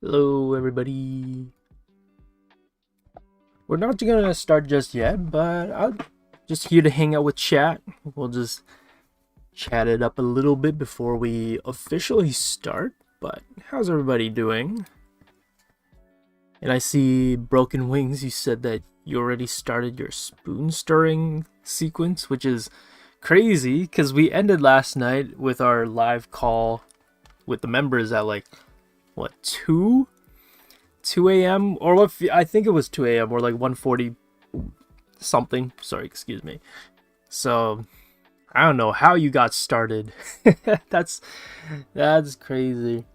Hello, everybody. We're not gonna start just yet, but I'm just here to hang out with chat. We'll just chat it up a little bit before we officially start. But how's everybody doing? And I see Broken Wings, you said that you already started your spoon stirring sequence, which is crazy because we ended last night with our live call with the members at like, what, 2 a.m. or what? I think it was 2 a.m. or like 1:40 something. Sorry, excuse me. So I don't know how you got started. that's that's crazy.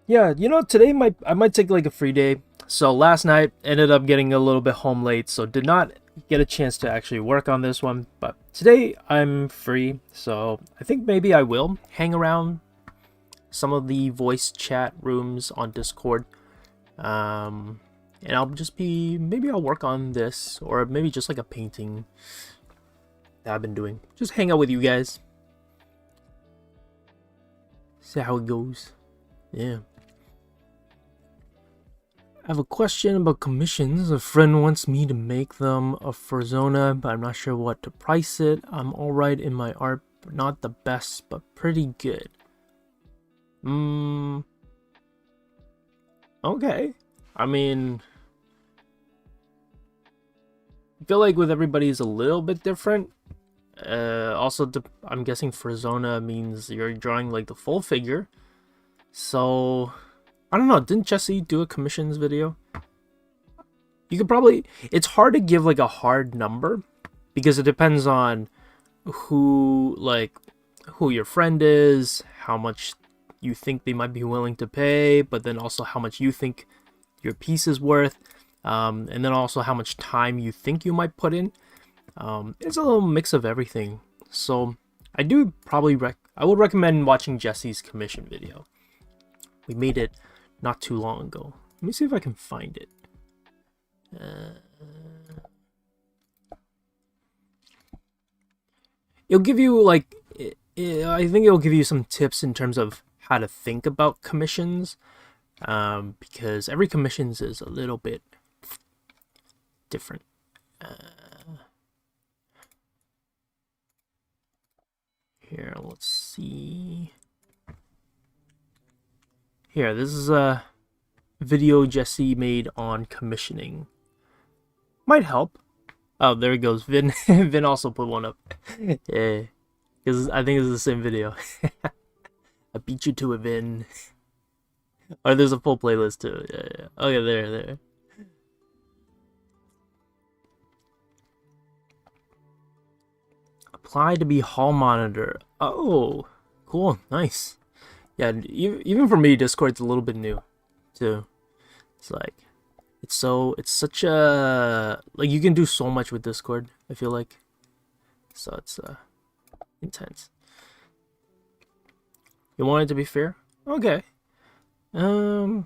Yeah, today I might take like a free day. So last night ended up getting a little bit home late, so did not get a chance to actually work on this one. But today I'm free, so I think maybe I will hang around some of the voice chat rooms on Discord. And I'll just maybe I'll work on this, or maybe just like a painting that I've been doing. Just hang out with you guys. See how it goes. Yeah. I have a question about commissions. A friend wants me to make them a Furzona, but I'm not sure what to price it. I'm alright in my art, but not the best, but pretty good. Okay. I mean, I feel like with everybody is a little bit different. Also, I'm guessing Furzona means you're drawing like the full figure. So, I don't know. Didn't Jesse do a commissions video? You could probably... It's hard to give like a hard number because it depends on who your friend is, how much you think they might be willing to pay, but then also how much you think your piece is worth, and then also how much time you think you might put in. It's a little mix of everything. So I do probably I would recommend watching Jesse's commission video. We made it not too long ago. Let me see if I can find it. It'll give you like, I think it'll give you some tips in terms of how to think about commissions, because every commissions is a little bit different. Here, let's see. Here, this is a video Jesse made on commissioning. Might help. Oh, there it goes. Vin Vin also put one up. Yeah. Because I think it's the same video. I beat you to it, Vin. Or there's a full playlist too. Yeah. Okay, there. Apply to be hall monitor. Oh, cool, nice. Yeah, even for me, Discord's a little bit new, too. It's like, it's such a, like, you can do so much with Discord, I feel like. So it's, intense. You want it to be fair? Okay. I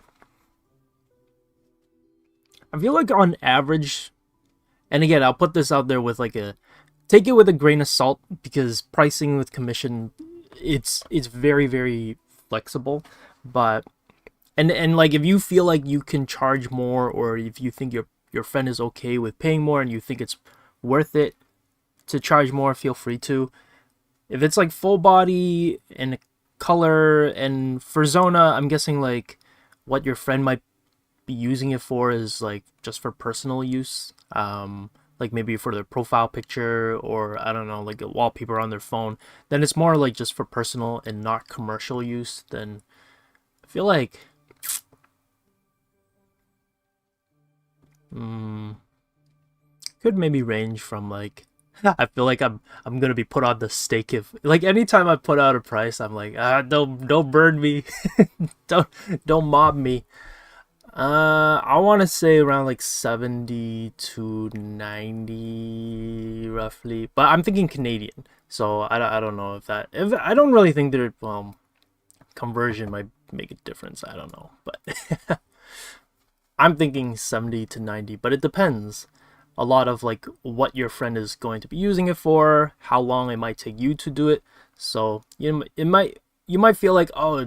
feel like on average, and again, I'll put this out there with like take it with a grain of salt because pricing with commission, it's very, very flexible. But and like, if you feel like you can charge more, or if you think your friend is okay with paying more and you think it's worth it to charge more, feel free to. If it's like full body and color and for Zona, I'm guessing like what your friend might be using it for is like just for personal use. Like maybe for their profile picture, or I don't know, like a wallpaper on their phone. Then it's more like just for personal and not commercial use. Then I feel like could maybe range from like, I feel like I'm gonna be put on the stake if like anytime I put out a price, I'm like, don't burn me, don't mob me. I want to say around like 70 to 90 roughly, but I'm thinking Canadian, so I don't know if I don't really think that conversion might make a difference. I don't know, but I'm thinking 70 to 90, but it depends. a lot of like what your friend is going to be using it for, how long it might take you to do it. So you might feel like, oh,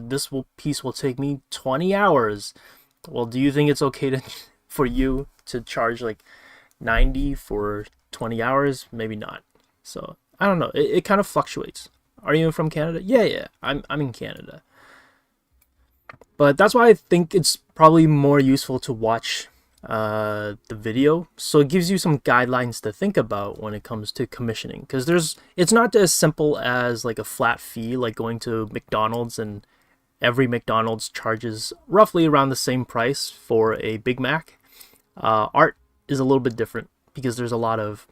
piece will take me 20 hours. Well, do you think it's okay to for you to charge like 90 for 20 hours? Maybe not. So I don't know. It kind of fluctuates. Are you from Canada? Yeah. I'm in Canada. But that's why I think it's probably more useful to watch the video, so it gives you some guidelines to think about when it comes to commissioning, because it's not as simple as like a flat fee, like going to McDonald's and every McDonald's charges roughly around the same price for a Big Mac. Art is a little bit different because there's a lot of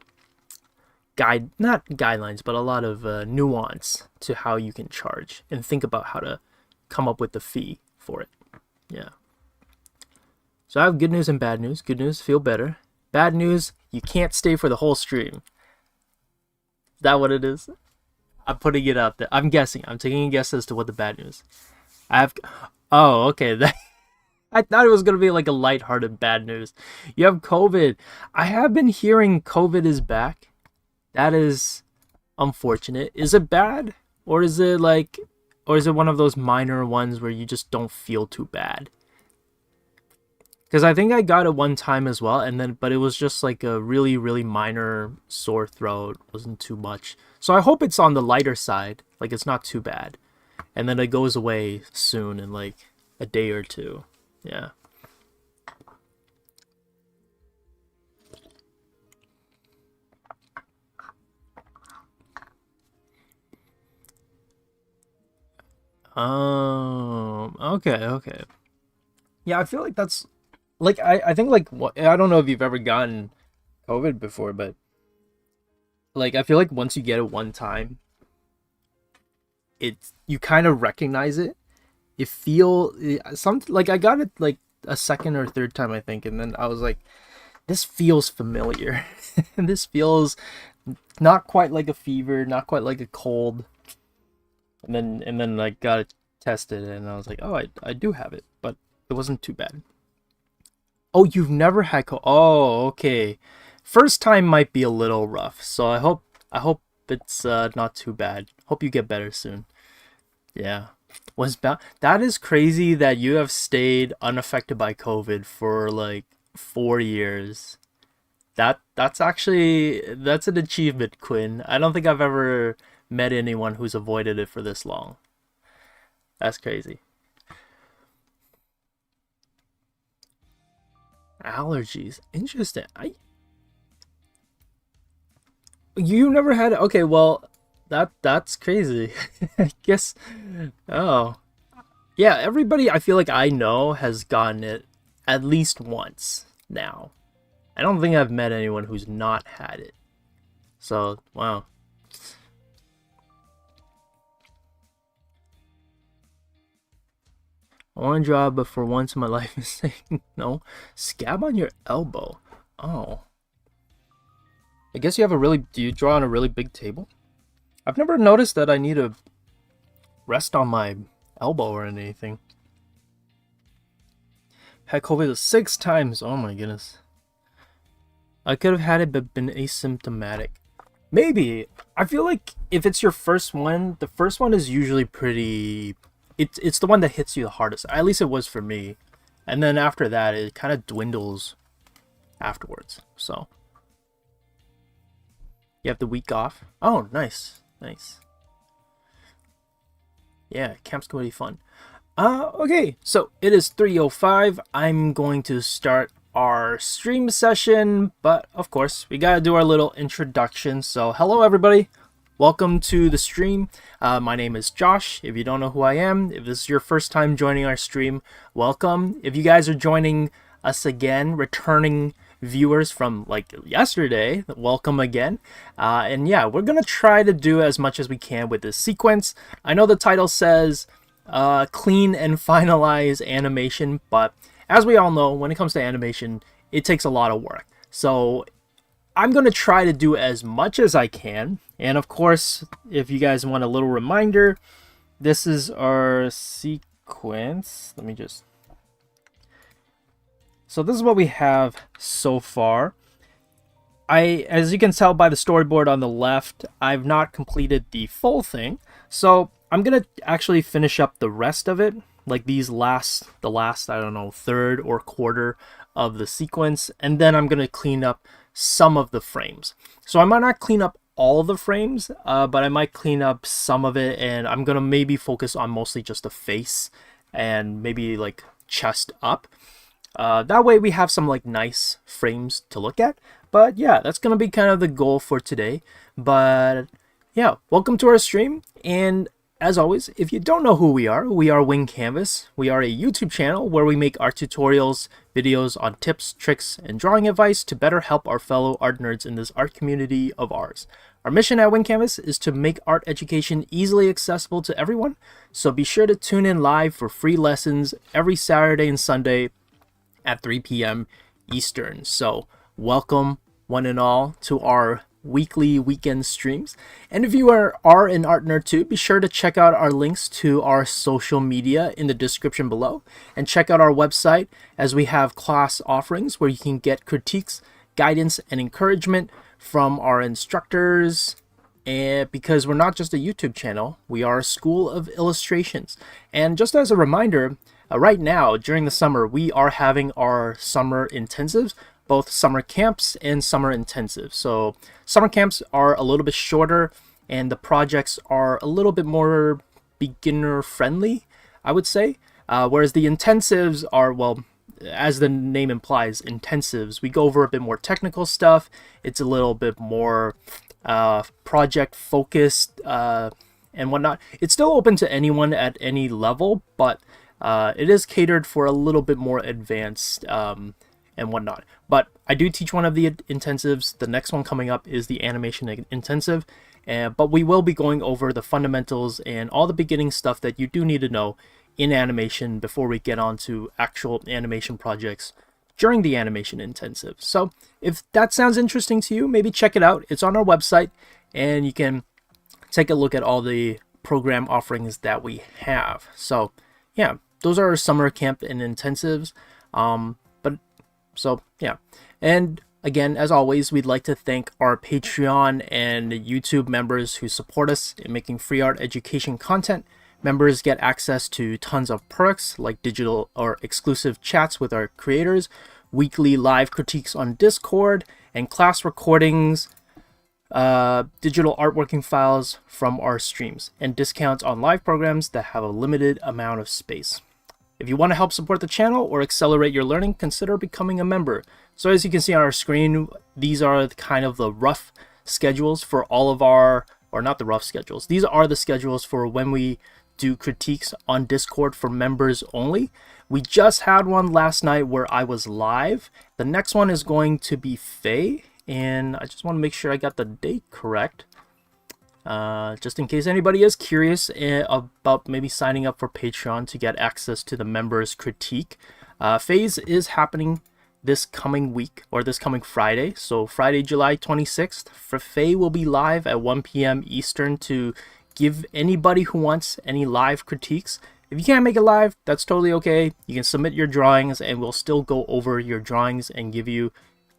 not guidelines, but a lot of nuance to how you can charge and think about how to come up with the fee for it. Yeah. So I have good news and bad news. Good news, feel better. Bad news, you can't stay for the whole stream. Is that what it is? I'm putting it out there. I'm guessing. I'm taking a guess as to what the bad news. Oh, okay. I thought it was going to be like a lighthearted bad news. You have COVID. I have been hearing COVID is back. That is unfortunate. Is it bad? Or is it one of those minor ones where you just don't feel too bad? Because I think I got it one time as well, but it was just like a really, really minor sore throat. Wasn't too much. So I hope it's on the lighter side, like it's not too bad. And then it goes away soon in like a day or two. Yeah. Okay. Yeah, I feel like that's like I think like I don't know if you've ever gotten COVID before, but like I feel like once you get it one time, you kind of recognize it. Like I got it like a second or third time, I think, and then I was like, this feels familiar. And this feels not quite like a fever, not quite like a cold. And then I got it tested and I was like, oh, I do have it, but it wasn't too bad. Oh, you've never had Oh, okay. First time might be a little rough, so I hope it's not too bad. Hope you get better soon. Yeah. That is crazy that you have stayed unaffected by COVID for like 4 years. That's an achievement, Quinn. I don't think I've ever met anyone who's avoided it for this long. That's crazy. Allergies. Interesting. You never had it. Okay, well, that's crazy. I guess. Oh. Yeah, everybody I feel like I know has gotten it at least once now. I don't think I've met anyone who's not had it. So, wow. I want to draw, but for once in my life, is saying no. Scab on your elbow. Oh. I guess do you draw on a really big table? I've never noticed that I need to rest on my elbow or anything. Had COVID 6 times. Oh my goodness. I could have had it but been asymptomatic. Maybe. I feel like if it's your first one, the first one is usually pretty... It's the one that hits you the hardest. At least it was for me. And then after that, it kind of dwindles afterwards. So you have the week off. Oh, nice. Yeah, camp's going to be fun. Okay, so it is 3:05. I'm going to start our stream session, but of course, we gotta do our little introduction. So hello, everybody. Welcome to the stream. My name is Josh. If you don't know who I am, if this is your first time joining our stream, welcome. If you guys are joining us again, returning viewers from like yesterday, welcome again. And yeah, we're gonna try to do as much as we can with this sequence. I know the title says clean and finalize animation, but as we all know, when it comes to animation, it takes a lot of work. So I'm going to try to do as much as I can. And of course, if you guys want a little reminder, this is our sequence. So this is what we have so far. as you can tell by the storyboard on the left, I've not completed the full thing. So I'm gonna actually finish up the rest of it, like the last, I don't know, third or quarter of the sequence, and then I'm gonna clean up some of the frames. So I might not clean up all the frames, but I might clean up some of it, and I'm gonna maybe focus on mostly just the face and maybe like chest up. That way we have some like nice frames to look at. But yeah, that's gonna be kind of the goal for today. But yeah, welcome to our stream. And as always, if you don't know who we are Wing Canvas. We are a YouTube channel where we make art tutorials, videos on tips, tricks, and drawing advice to better help our fellow art nerds in this art community of ours. Our mission at Wing Canvas is to make art education easily accessible to everyone. So be sure to tune in live for free lessons every Saturday and Sunday at 3 p.m. Eastern. So welcome one and all to our weekly weekend streams. And if you are an art nerd too, be sure to check out our links to our social media in the description below, and check out our website as we have class offerings where you can get critiques, guidance, and encouragement from our instructors. And because we're not just a YouTube channel, we are a school of illustrations. And just as a reminder, right now during the summer we are having our summer intensives, both summer camps and summer intensives. So summer camps are a little bit shorter and the projects are a little bit more beginner friendly, I would say. Whereas the intensives are, well, as the name implies, intensives. We go over a bit more technical stuff. It's a little bit more project focused and whatnot. It's still open to anyone at any level, but it is catered for a little bit more advanced and whatnot. But I do teach one of the intensives. The next one coming up is the animation intensive, but we will be going over the fundamentals and all the beginning stuff that you do need to know in animation before we get on to actual animation projects during the animation intensive. So if that sounds interesting to you, maybe check it out. It's on our website and you can take a look at all the program offerings that we have. So yeah, those are our summer camp and intensives. So yeah, and again, as always, we'd like to thank our Patreon and YouTube members who support us in making free art education content. Members get access to tons of perks like digital or exclusive chats with our creators, weekly live critiques on Discord, and class recordings, digital artworking files from our streams, and discounts on live programs that have a limited amount of space. If you want to help support the channel or accelerate your learning, consider becoming a member. So as you can see on our screen, these are kind of the rough schedules for all of our, or not the rough schedules, these are the schedules for when we do critiques on Discord for members only. We just had one last night where I was live. The next one is going to be Faye, and I just want to make sure I got the date correct. Just in case anybody is curious about maybe signing up for Patreon to get access to the members critique. Phase is happening this coming week, or this coming Friday. So Friday, July 26th, Faye will be live at 1 p.m. Eastern to give anybody who wants any live critiques. If you can't make it live, that's totally okay. You can submit your drawings and we'll still go over your drawings and give you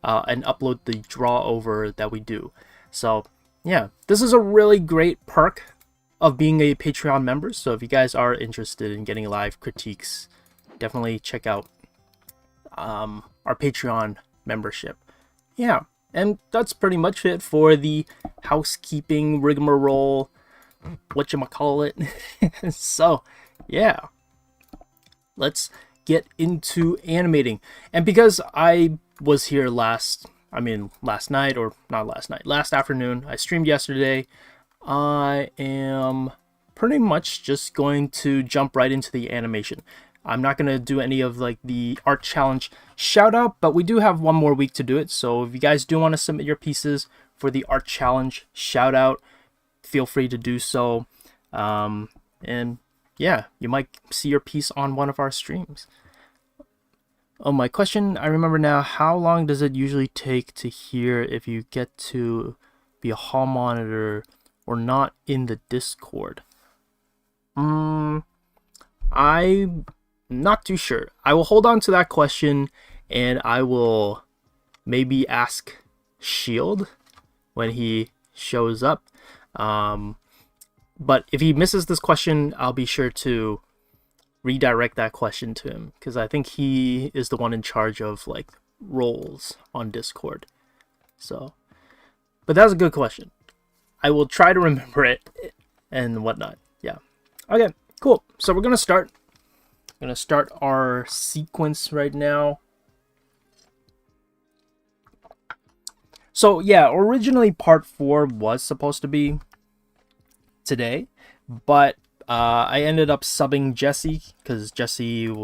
and upload the draw over that we do. So yeah, this is a really great perk of being a Patreon member. So if you guys are interested in getting live critiques, definitely check out our Patreon membership. Yeah, and that's pretty much it for the housekeeping rigmarole, whatchamacallit. So yeah, let's get into animating. And because I was here last afternoon, I streamed yesterday, I am pretty much just going to jump right into the animation. I'm not going to do any of like the art challenge shout out, but we do have one more week to do it. So if you guys do want to submit your pieces for the art challenge shout out, feel free to do so. And yeah, you might see your piece on one of our streams. Oh, my question, I remember now, how long does it usually take to hear if you get to be a hall monitor or not in the Discord? I'm not too sure. I will hold on to that question and I will maybe ask shield when he shows up. But if he misses this question, I'll be sure to redirect that question to him, because I think he is the one in charge of like roles on Discord. So, but that was a good question. I will try to remember it and whatnot. Yeah. Okay, cool. So we're gonna start. I'm gonna start our sequence right now. So yeah, originally part 4 was supposed to be today, but I ended up subbing Jesse because Jesse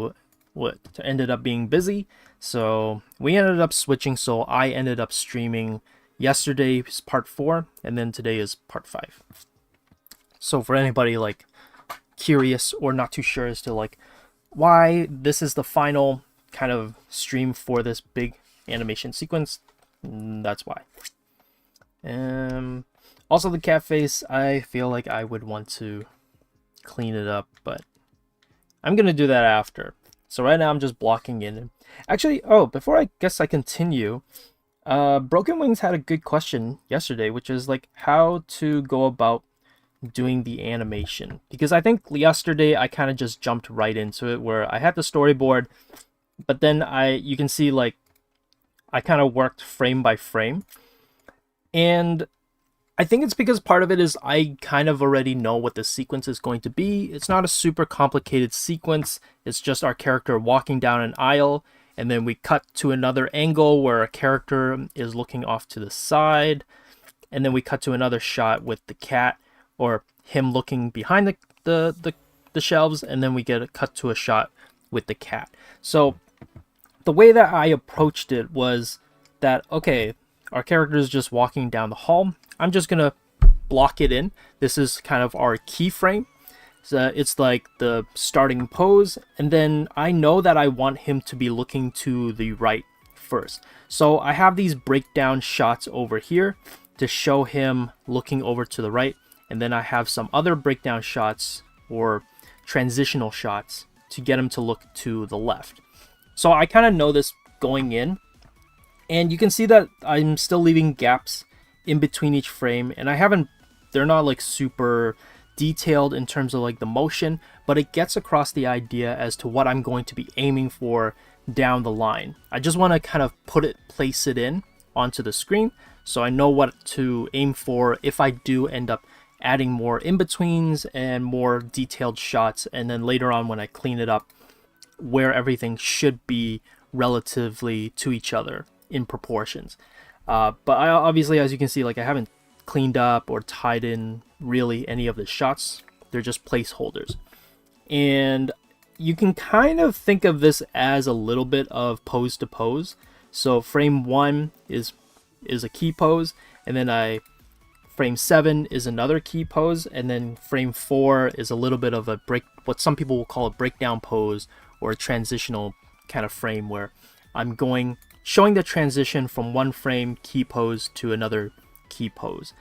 ended up being busy. So we ended up switching. So I ended up streaming yesterday's part 4, and then today is part 5. So for anybody like curious or not too sure as to like why this is the final kind of stream for this big animation sequence, that's why. Also the cat face, I feel like I would want to clean it up, but I'm gonna do that after. So right now I'm just blocking in. Actually, before I guess I continue, Broken Wings had a good question yesterday, which is like how to go about doing the animation, because I think yesterday I kind of just jumped right into it where I had the storyboard, but then you can see like I kind of worked frame by frame, and I think it's because part of it is I kind of already know what the sequence is going to be. It's not a super complicated sequence. It's just our character walking down an aisle, and then we cut to another angle where a character is looking off to the side, and then we cut to another shot with the cat or him looking behind the shelves, and then we get a cut to a shot with the cat. So the way that I approached it was that, okay, our character is just walking down the hall. I'm just gonna block it in. This is kind of our keyframe. So it's like the starting pose, and then I know that I want him to be looking to the right first. So I have these breakdown shots over here to show him looking over to the right, and then I have some other breakdown shots or transitional shots to get him to look to the left. So I kind of know this going in, and you can see that I'm still leaving gaps in between each frame, and they're not like super detailed in terms of like the motion, but it gets across the idea as to what I'm going to be aiming for down the line. I just want to kind of place it in onto the screen so I know what to aim for if I do end up adding more in-betweens and more detailed shots, and then later on when I clean it up, where everything should be relatively to each other in proportions. But I obviously, as you can see, like I haven't cleaned up or tied in really any of the shots. They're just placeholders. And you can kind of think of this as a little bit of pose to pose. So frame 1 is a key pose, and then frame 7 is another key pose, and then frame 4 is a little bit of what some people will call a breakdown pose or a transitional kind of frame, where I'm showing the transition from one frame key pose to another key pose.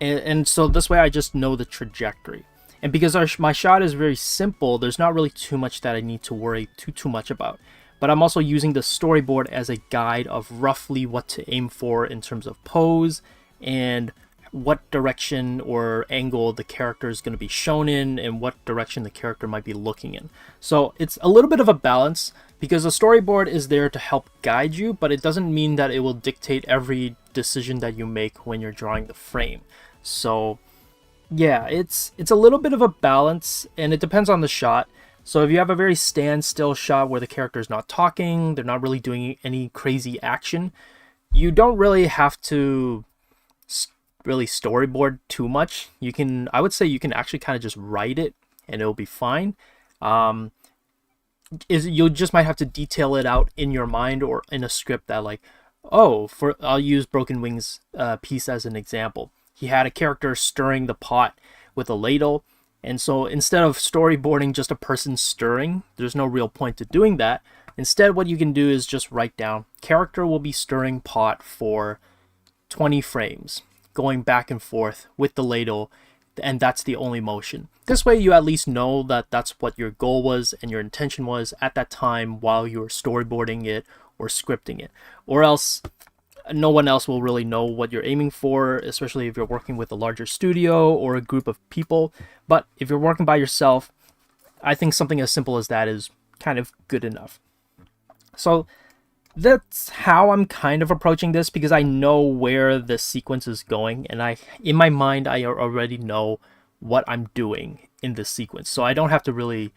And so this way I just know the trajectory. And because my shot is very simple, there's not really too much that I need to worry too much about. But I'm also using the storyboard as a guide of roughly what to aim for in terms of pose and what direction or angle the character is going to be shown in and what direction the character might be looking in. So it's a little bit of a balance, because the storyboard is there to help guide you, but it doesn't mean that it will dictate every decision that you make when you're drawing the frame. So yeah, it's a little bit of a balance, and it depends on the shot. So if you have a very standstill shot where the character is not talking, they're not really doing any crazy action, you don't really have to really storyboard too much. I would say you can actually kind of just write it and it'll be fine. You just might have to detail it out in your mind or in a script that like, I'll use Broken Wings piece as an example. He had a character stirring the pot with a ladle, and so instead of storyboarding just a person stirring, there's no real point to doing that. Instead, what you can do is just write down, character will be stirring pot for 20 frames, going back and forth with the ladle, and that's the only motion. This way you at least know that that's what your goal was and your intention was at that time while you were storyboarding it or scripting it, or else no one else will really know what you're aiming for, especially if you're working with a larger studio or a group of people. But if you're working by yourself, I think something as simple as that is kind of good enough. So that's how I'm kind of approaching this, because I know where the sequence is going, and in my mind I already know what I'm doing in this sequence, so I don't have to really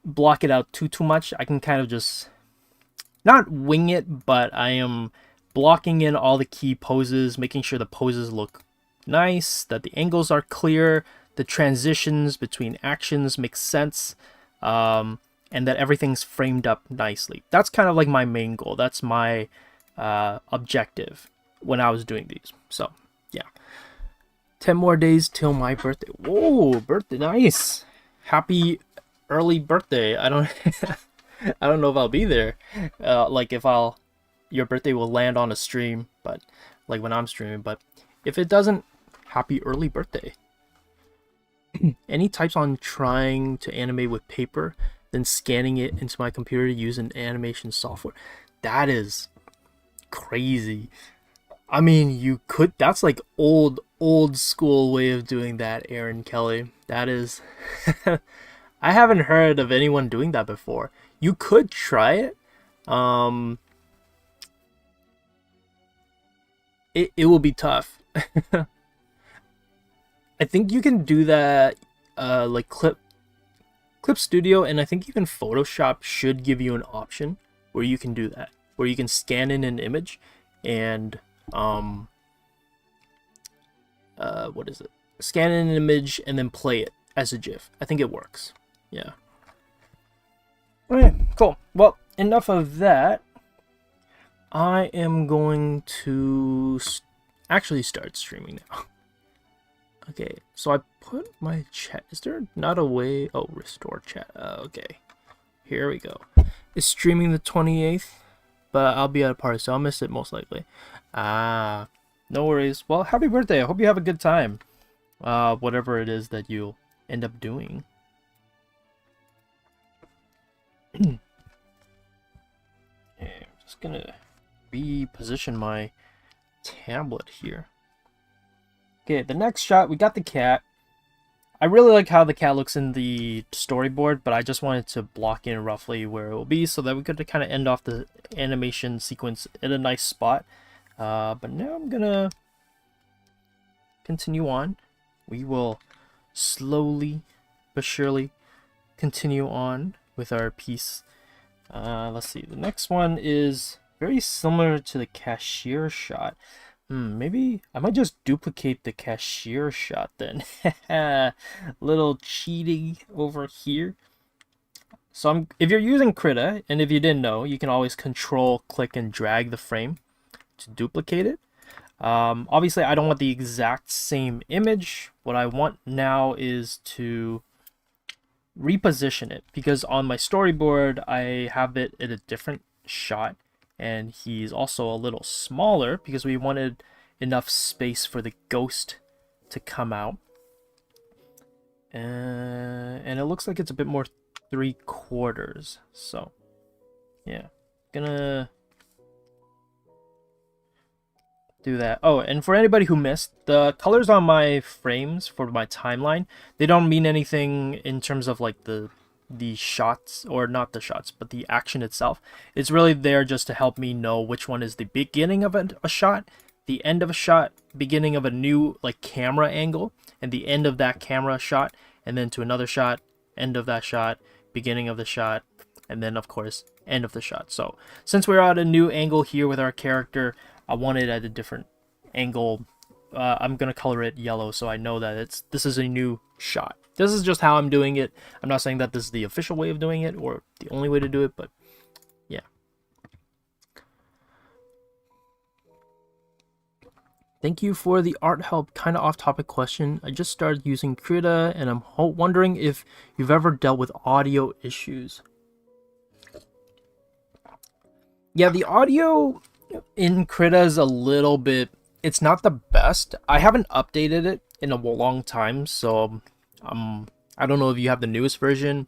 block it out too much. I can kind of just not wing it, but I am blocking in all the key poses, making sure the poses look nice, that the angles are clear, the transitions between actions make sense, and that everything's framed up nicely. That's kind of like my main goal. That's my objective when I was doing these. So yeah, 10 more days till my birthday. Whoa, birthday, nice. Happy early birthday. I don't I don't know if I'll be there, like if your birthday will land on a stream, but like when I'm streaming. But if it doesn't, happy early birthday. Any types on trying to animate with paper, then scanning it into my computer to use an animation software? That is crazy. I mean, you could, that's like old school way of doing that, Aaron Kelly. That is I haven't heard of anyone doing that before. You could try it. It will be tough. I think you can do that like Clip Studio, and I think even Photoshop should give you an option where you can do that, where you can scan in an image and what is it? Scan in an image and then play it as a GIF. I think it works. Yeah. Okay, cool. Well, enough of that. I am going to actually start streaming now. Okay, so I put my chat. Is there not a way? Oh, restore chat. Okay, here we go. It's streaming the 28th, but I'll be at a party, so I'll miss it most likely. No worries. Well, happy birthday. I hope you have a good time. Whatever it is that you'll end up doing. Okay, I'm just gonna reposition my tablet here. Okay, the next shot, we got the cat. I really like how the cat looks in the storyboard, but I just wanted to block in roughly where it will be so that we could kind of end off the animation sequence in a nice spot. But now I'm gonna continue on. We will slowly but surely continue on with our piece. Let's see, the next one is very similar to the cashier shot. Maybe I might just duplicate the cashier shot then. Little cheating over here. So if you're using Krita, and if you didn't know, you can always control, click, and drag the frame to duplicate it. Obviously, I don't want the exact same image. What I want now is to reposition it, because on my storyboard, I have it in a different shot. And he's also a little smaller because we wanted enough space for the ghost to come out. And it looks like it's a bit more 3/4. So, yeah. Gonna do that. Oh, and for anybody who missed, the colors on my frames for my timeline, they don't mean anything in terms of like the shots, or not the shots, but the action itself. It's really there just to help me know which one is the beginning of a shot, the end of a shot, beginning of a new like camera angle, and the end of that camera shot, and then to another shot, end of that shot, beginning of the shot, and then of course end of the shot. So since we're at a new angle here with our character, I want it at a different angle. I'm gonna color it yellow so I know that this is a new shot. This is just how I'm doing it. I'm not saying that this is the official way of doing it or the only way to do it, but yeah. Thank you for the art help. Kind of off-topic question. I just started using Krita, and I'm wondering if you've ever dealt with audio issues. Yeah, the audio in Krita is a little bit... It's not the best. I haven't updated it in a long time, so... I don't know if you have the newest version,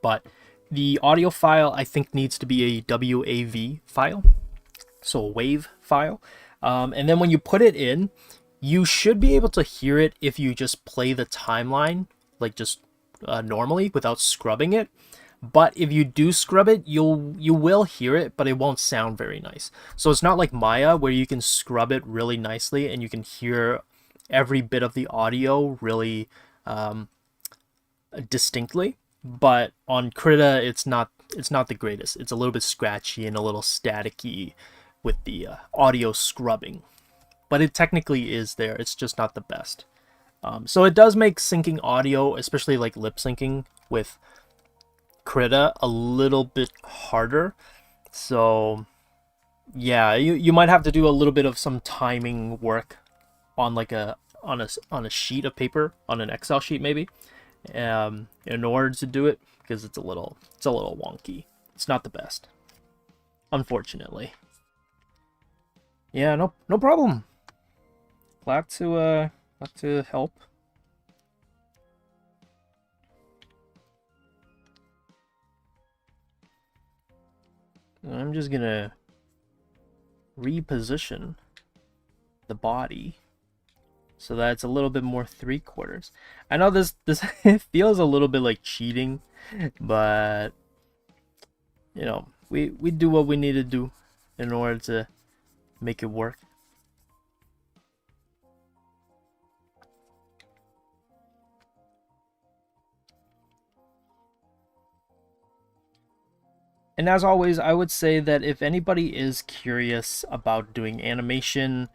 but The audio file, I think, needs to be a WAV file, so a wave file. And then when you put it in, you should be able to hear it if you just play the timeline, like just normally without scrubbing it. But if you do scrub it, you will hear it, but it won't sound very nice. So it's not like Maya where you can scrub it really nicely and you can hear every bit of the audio really distinctly. But on Krita, it's not the greatest. It's a little bit scratchy and a little staticky with the audio scrubbing. But it technically is there. It's just not the best. So it does make syncing audio, especially like lip syncing with Krita, a little bit harder. So yeah, you might have to do a little bit of some timing work on like on a sheet of paper, on an Excel sheet maybe, in order to do it, because it's a little wonky. It's not the best, unfortunately. Yeah, no problem. Glad to help. I'm just gonna reposition the body so that it's a little bit more 3/4. I know this feels a little bit like cheating, but you know, we do what we need to do in order to make it work. And as always, I would say that if anybody is curious about doing animation,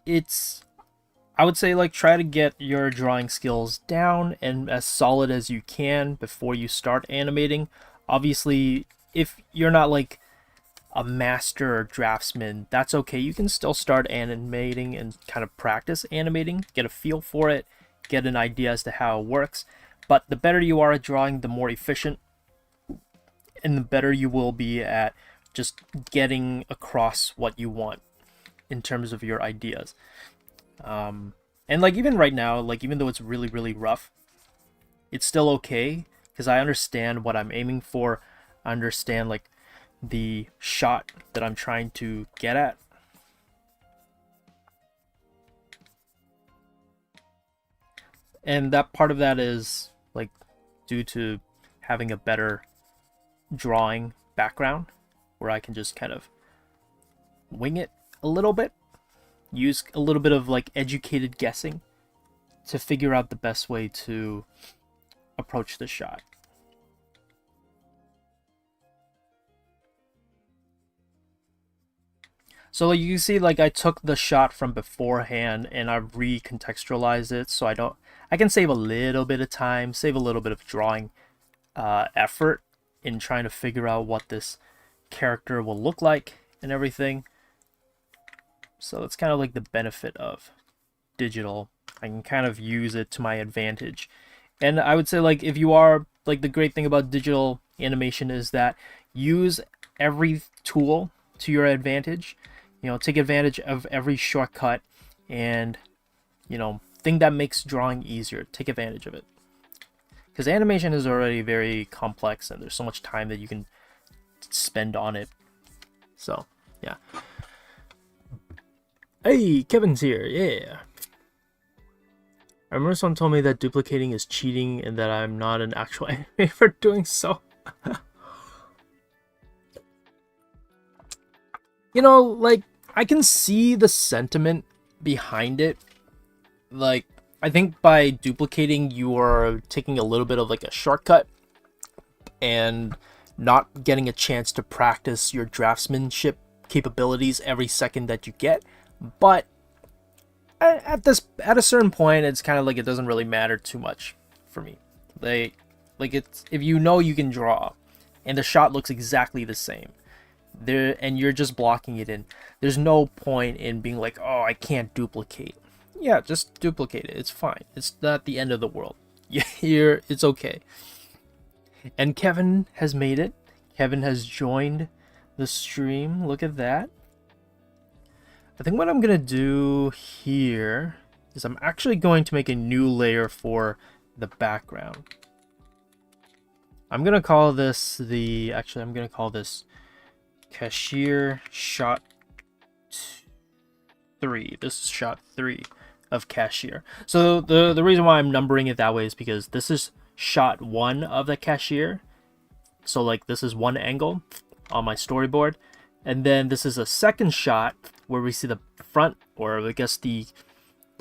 I would say like try to get your drawing skills down and as solid as you can before you start animating. Obviously, if you're not like a master or draftsman, that's okay. You can still start animating and kind of practice animating, get a feel for it, get an idea as to how it works. But the better you are at drawing, the more efficient and the better you will be at just getting across what you want in terms of your ideas. And like even right now, like even though it's really, really rough, it's still okay because I understand what I'm aiming for. I understand like the shot that I'm trying to get at. And that part of that is like due to having a better drawing background where I can just kind of wing it a little bit, use a little bit of like educated guessing to figure out the best way to approach the shot. So like you can see, like I took the shot from beforehand and I recontextualized it, so I can save a little bit of time, save a little bit of drawing effort in trying to figure out what this character will look like and everything. So it's kind of like the benefit of digital. I can kind of use it to my advantage. And I would say like if you are like, the great thing about digital animation is that use every tool to your advantage. You know, take advantage of every shortcut and, you know, thing that makes drawing easier. Take advantage of it. Because animation is already very complex and there's so much time that you can spend on it. So, yeah. Hey, Kevin's here, yeah. I remember someone told me that duplicating is cheating and that I'm not an actual animator for doing so. You know, like, I can see the sentiment behind it. Like, I think by duplicating, you are taking a little bit of like a shortcut and not getting a chance to practice your draftsmanship capabilities every second that you get. But at a certain point, it's kind of like it doesn't really matter too much for me. Like it's, if you know you can draw and the shot looks exactly the same there and you're just blocking it in, there's no point in being like, oh, I can't duplicate. Yeah, just duplicate it. It's fine. It's not the end of the world. It's okay. And Kevin has made it. Kevin has joined the stream. Look at that. I think what I'm gonna do here is I'm actually going to make a new layer for the background. I'm gonna call this the, actually I'm gonna call this cashier shot 3. This is shot 3 of cashier. So the reason why I'm numbering it that way is because this is shot 1 of the cashier. So like this is one angle on my storyboard, and then this is a second shot where we see the front, or I guess the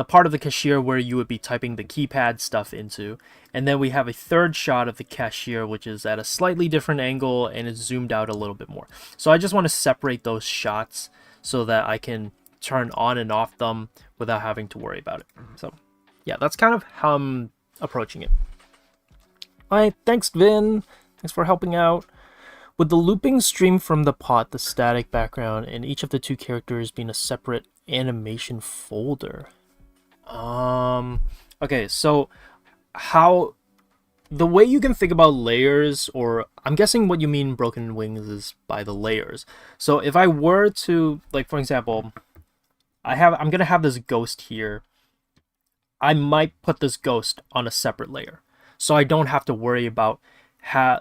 part of the cashier where you would be typing the keypad stuff into. And then we have a third shot of the cashier, which is at a slightly different angle and it's zoomed out a little bit more. So I just want to separate those shots so that I can turn on and off them without having to worry about it. So yeah, that's kind of how I'm approaching it. All right, thanks, Vin. Thanks for helping out. With the looping stream from the pot, the static background, and each of the two characters being a separate animation folder. Okay, so how the way you can think about layers, or I'm guessing what you mean broken wings is by the layers. So if I were to, like, for example, I'm gonna have this ghost here. I might put this ghost on a separate layer, so I don't have to worry about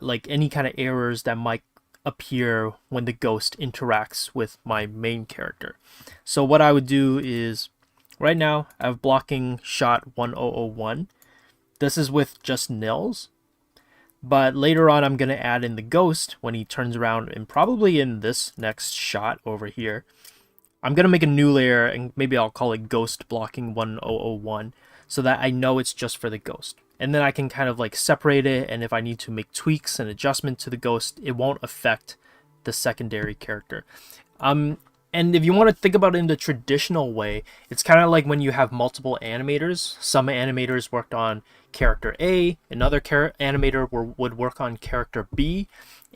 like any kind of errors that might appear when the ghost interacts with my main character. So what I would do is, right now I have blocking shot 1001. This is with just nils, but later on I'm going to add in the ghost when he turns around, and probably in this next shot over here I'm going to make a new layer, and maybe I'll call it ghost blocking 1001, so that I know it's just for the ghost. And then I can kind of like separate it, and if I need to make tweaks and adjustment to the ghost, it won't affect the secondary character. And if you want to think about it in the traditional way, it's kind of like when you have multiple animators. Some animators worked on character A, another animator would work on character B,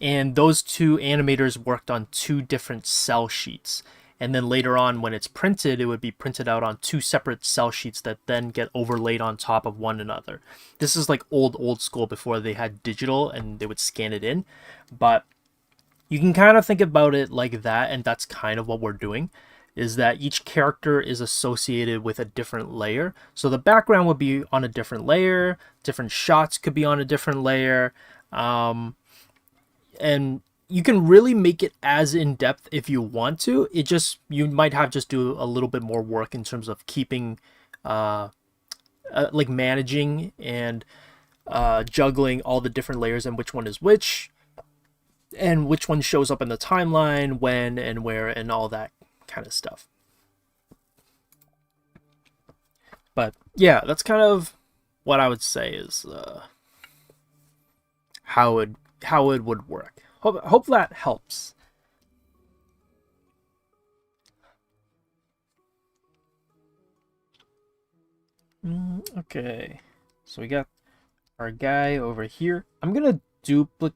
and those two animators worked on two different cell sheets. And then later on, when it's printed, it would be printed out on two separate cell sheets that then get overlaid on top of one another. This is like old school, before they had digital and they would scan it in. But you can kind of think about it like that, and that's kind of what we're doing, is that each character is associated with a different layer. So the background would be on a different layer, different shots could be on a different layer, and you can really make it as in-depth if you want to. It just, you might have just do a little bit more work in terms of keeping, like managing and juggling all the different layers and which one is which, and which one shows up in the timeline, when and where, and all that kind of stuff. But yeah, that's kind of what I would say is how it would work. Hope that helps. Okay, so we got our guy over here. I'm gonna duplicate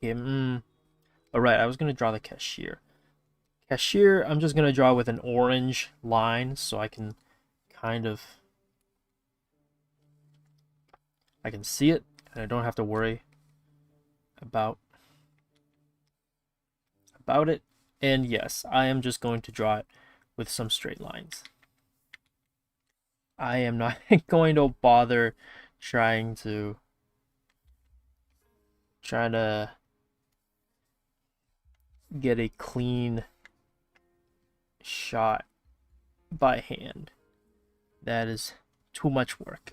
him. All right, I was gonna draw the cashier. Cashier, I'm just gonna draw with an orange line so I can kind of, I can see it and I don't have to worry about it. And yes, I am just going to draw it with some straight lines. I am not going to bother trying to get a clean shot by hand. That is too much work.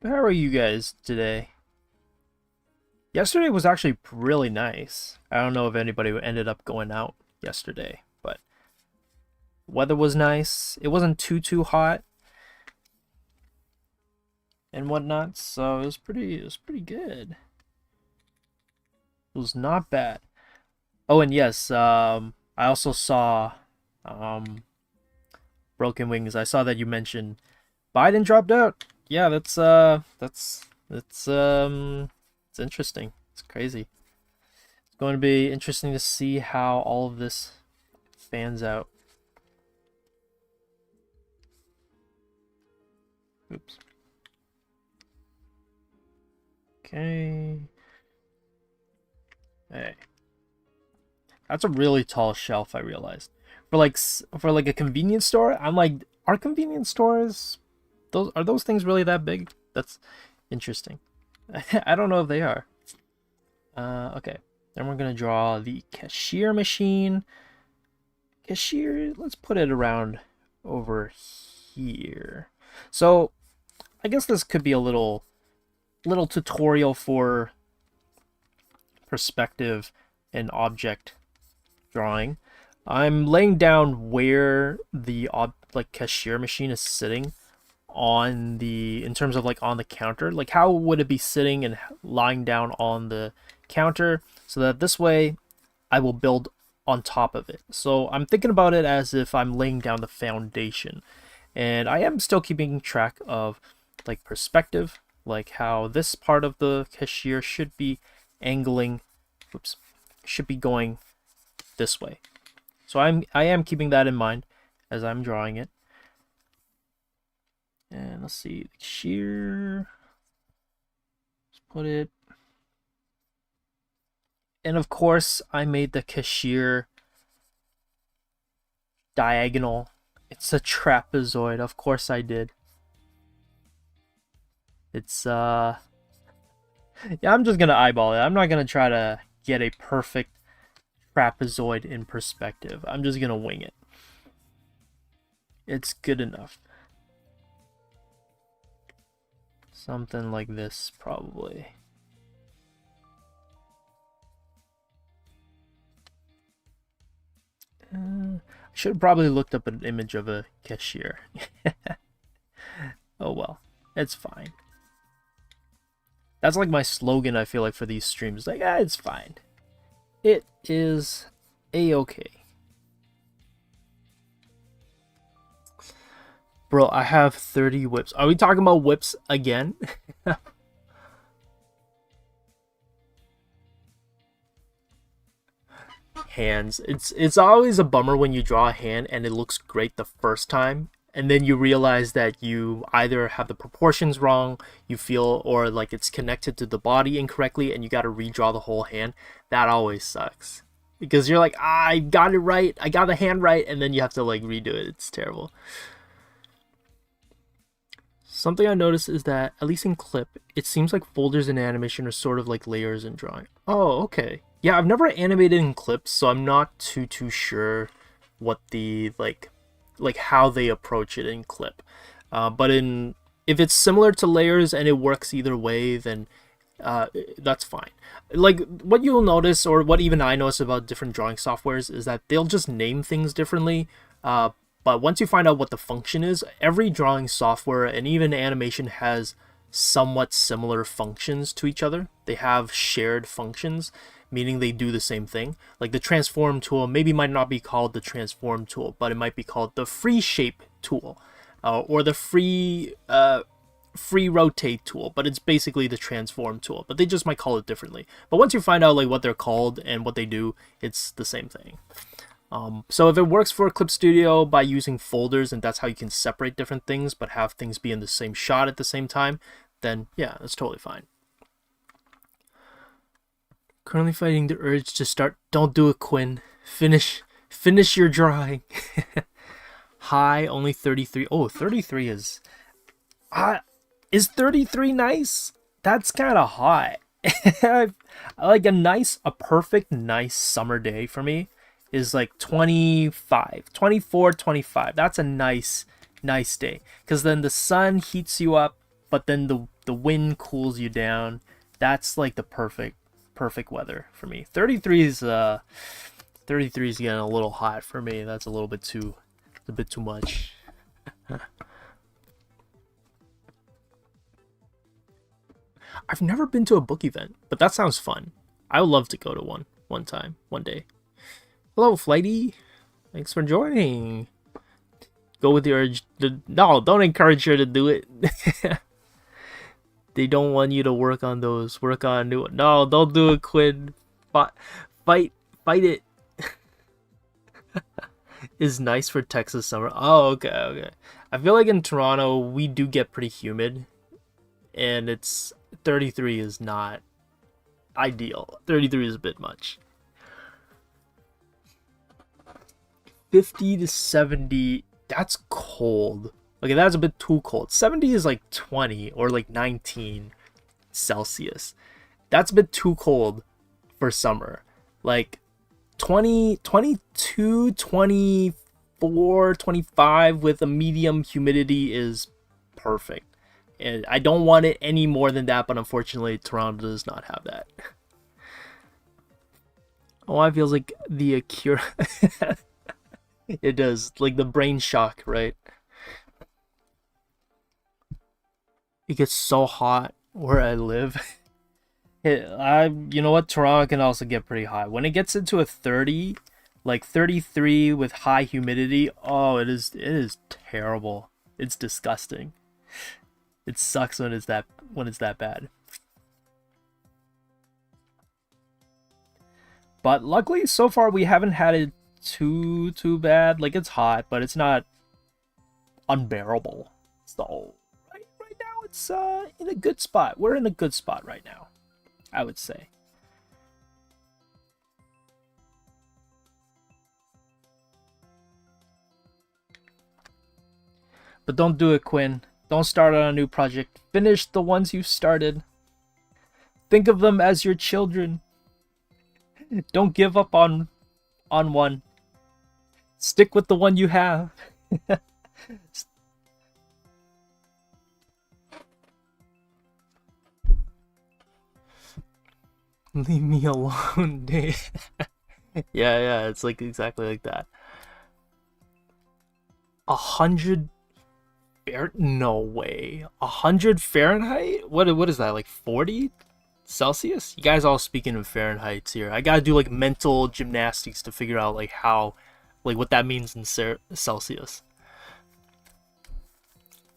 How are you guys today? Yesterday was actually really nice. I don't know if anybody ended up going out yesterday, but weather was nice. It wasn't too hot and whatnot, so it was pretty good. It was not bad. Oh, and yes, I also saw Broken Wings. I saw that you mentioned Biden dropped out. Yeah, it's interesting. It's crazy. It's going to be interesting to see how all of this fans out. Oops. Okay. Hey. That's a really tall shelf, I realized. For like a convenience store, I'm like, are convenience stores those things really that big? That's interesting. I don't know if they are. Okay. Then we're gonna draw the cashier machine. Cashier, let's put it around over here. So I guess this could be a little tutorial for perspective and object drawing. I'm laying down where the like cashier machine is sitting on the, in terms of like on the counter, like how would it be sitting and lying down on the counter, so that this way I will build on top of it. So I'm thinking about it as if I'm laying down the foundation, and I am still keeping track of like perspective, like how this part of the cashier should be angling, oops, should be going this way. So I am keeping that in mind as I'm drawing it. And let's see, cashier. Let's put it. And of course, I made the cashier diagonal. It's a trapezoid. Of course I did. It's yeah, I'm just gonna eyeball it. I'm not gonna try to get a perfect trapezoid in perspective. I'm just gonna wing it. It's good enough. Something like this, probably. I should have probably looked up an image of a cashier. Oh well, it's fine. That's like my slogan, I feel like, for these streams. Like, it's fine. It is a-okay. Bro, I have 30 whips. Are we talking about whips again? Hands. It's always a bummer when you draw a hand and it looks great the first time, and then you realize that you either have the proportions wrong, you feel, or like it's connected to the body incorrectly, and you got to redraw the whole hand. That always sucks, because you're like, I got it right, I got the hand right, and then you have to like redo it. It's terrible. Something I noticed is that, at least in Clip, it seems like folders in animation are sort of like layers in drawing. Oh, okay. Yeah, I've never animated in Clips, so I'm not too sure what the like how they approach it in Clip. But if it's similar to layers and it works either way, then that's fine. Like, what you'll notice, or what even I notice about different drawing softwares, is that they'll just name things differently. But once you find out what the function is, every drawing software and even animation has somewhat similar functions to each other. They have shared functions, meaning they do the same thing. Like the transform tool maybe might not be called the transform tool, but it might be called the free shape tool, or the free rotate tool, but it's basically the transform tool, but they just might call it differently. But once you find out like what they're called and what they do, it's the same thing. So if it works for Clip Studio by using folders, and that's how you can separate different things but have things be in the same shot at the same time, then yeah, that's totally fine. Currently fighting the urge to start. Don't do it, Quinn. Finish your drawing. High, only 33. Oh, 33 is 33 nice? That's kind of hot. Like a perfect nice summer day for me is like 25, 24, 25. That's a nice day, because then the sun heats you up, but then the wind cools you down. That's like the perfect weather for me. 33 is getting a little hot for me. That's a bit too much. I've never been to a book event, but that sounds fun. I would love to go to one time, one day. Hello, Flighty. Thanks for joining. Go with the urge. No, don't encourage her to do it. They don't want you to work on those. Work on new. No, don't do it, Quinn. Fight it. Is nice for Texas summer. Oh, okay. I feel like in Toronto we do get pretty humid, and it's 33 is not ideal. 33 is a bit much. 50 to 70, that's cold. Okay, that's a bit too cold. 70 is like 20 or like 19 Celsius. That's a bit too cold for summer. Like 20, 22, 24, 25 with a medium humidity is perfect. And I don't want it any more than that, but unfortunately Toronto does not have that. Oh, it feels like the Akira. It does, like the brain shock, right? It gets so hot where I live. You know what? Toronto can also get pretty hot. When it gets into a 30, like 33 with high humidity, oh, it is terrible. It's disgusting. It sucks when it's that bad. But luckily, so far we haven't had it too bad. Like, it's hot, but it's not unbearable. So right now it's in a good spot. We're in a good spot right now, I would say. But don't do it, Quinn. Don't start on a new project. Finish the ones you started. Think of them as your children. Don't give up on one. Stick with the one you have. Leave me alone, dude. Yeah, it's like exactly like that. 100 no way. 100 Fahrenheit? What is that? Like 40 Celsius? You guys all speaking in Fahrenheit here. I gotta do like mental gymnastics to figure out like how, like what that means in Celsius.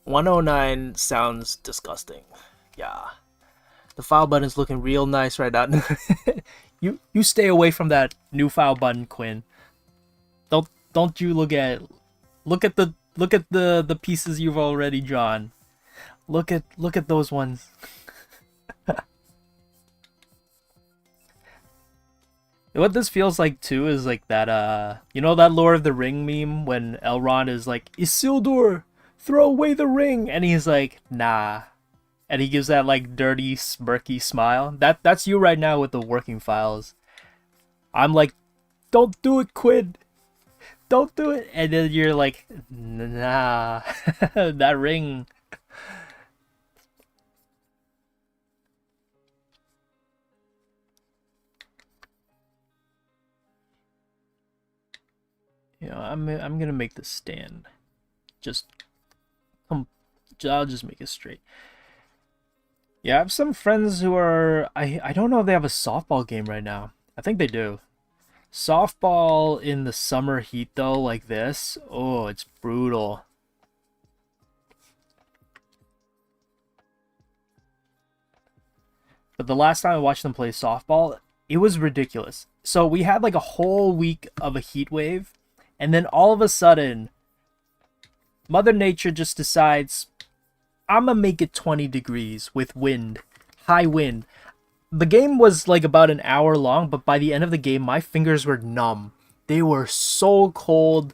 109 sounds disgusting. Yeah. The file button is looking real nice right now. You stay away from that new file button, Quinn. Don't you look at the pieces you've already drawn. Look at those ones. What this feels like too is like that you know that Lord of the Ring meme when Elrond is like, Isildur, throw away the ring, and he's like, nah. And he gives that like dirty, smirky smile. That's you right now with the working files. I'm like, don't do it, Quinn. Don't do it. And then you're like, nah, that ring. You know, I'm gonna make this stand. Just I'll just make it straight. Yeah, I have some friends who are I don't know if they have a softball game right now. I think they do. Softball in the summer heat though, like this, oh, it's brutal. But the last time I watched them play softball, it was ridiculous. So we had like a whole week of a heat wave, and then all of a sudden, Mother Nature just decides, I'm gonna make it 20 degrees with wind, high wind. The game was like about an hour long, but by the end of the game, my fingers were numb. They were so cold.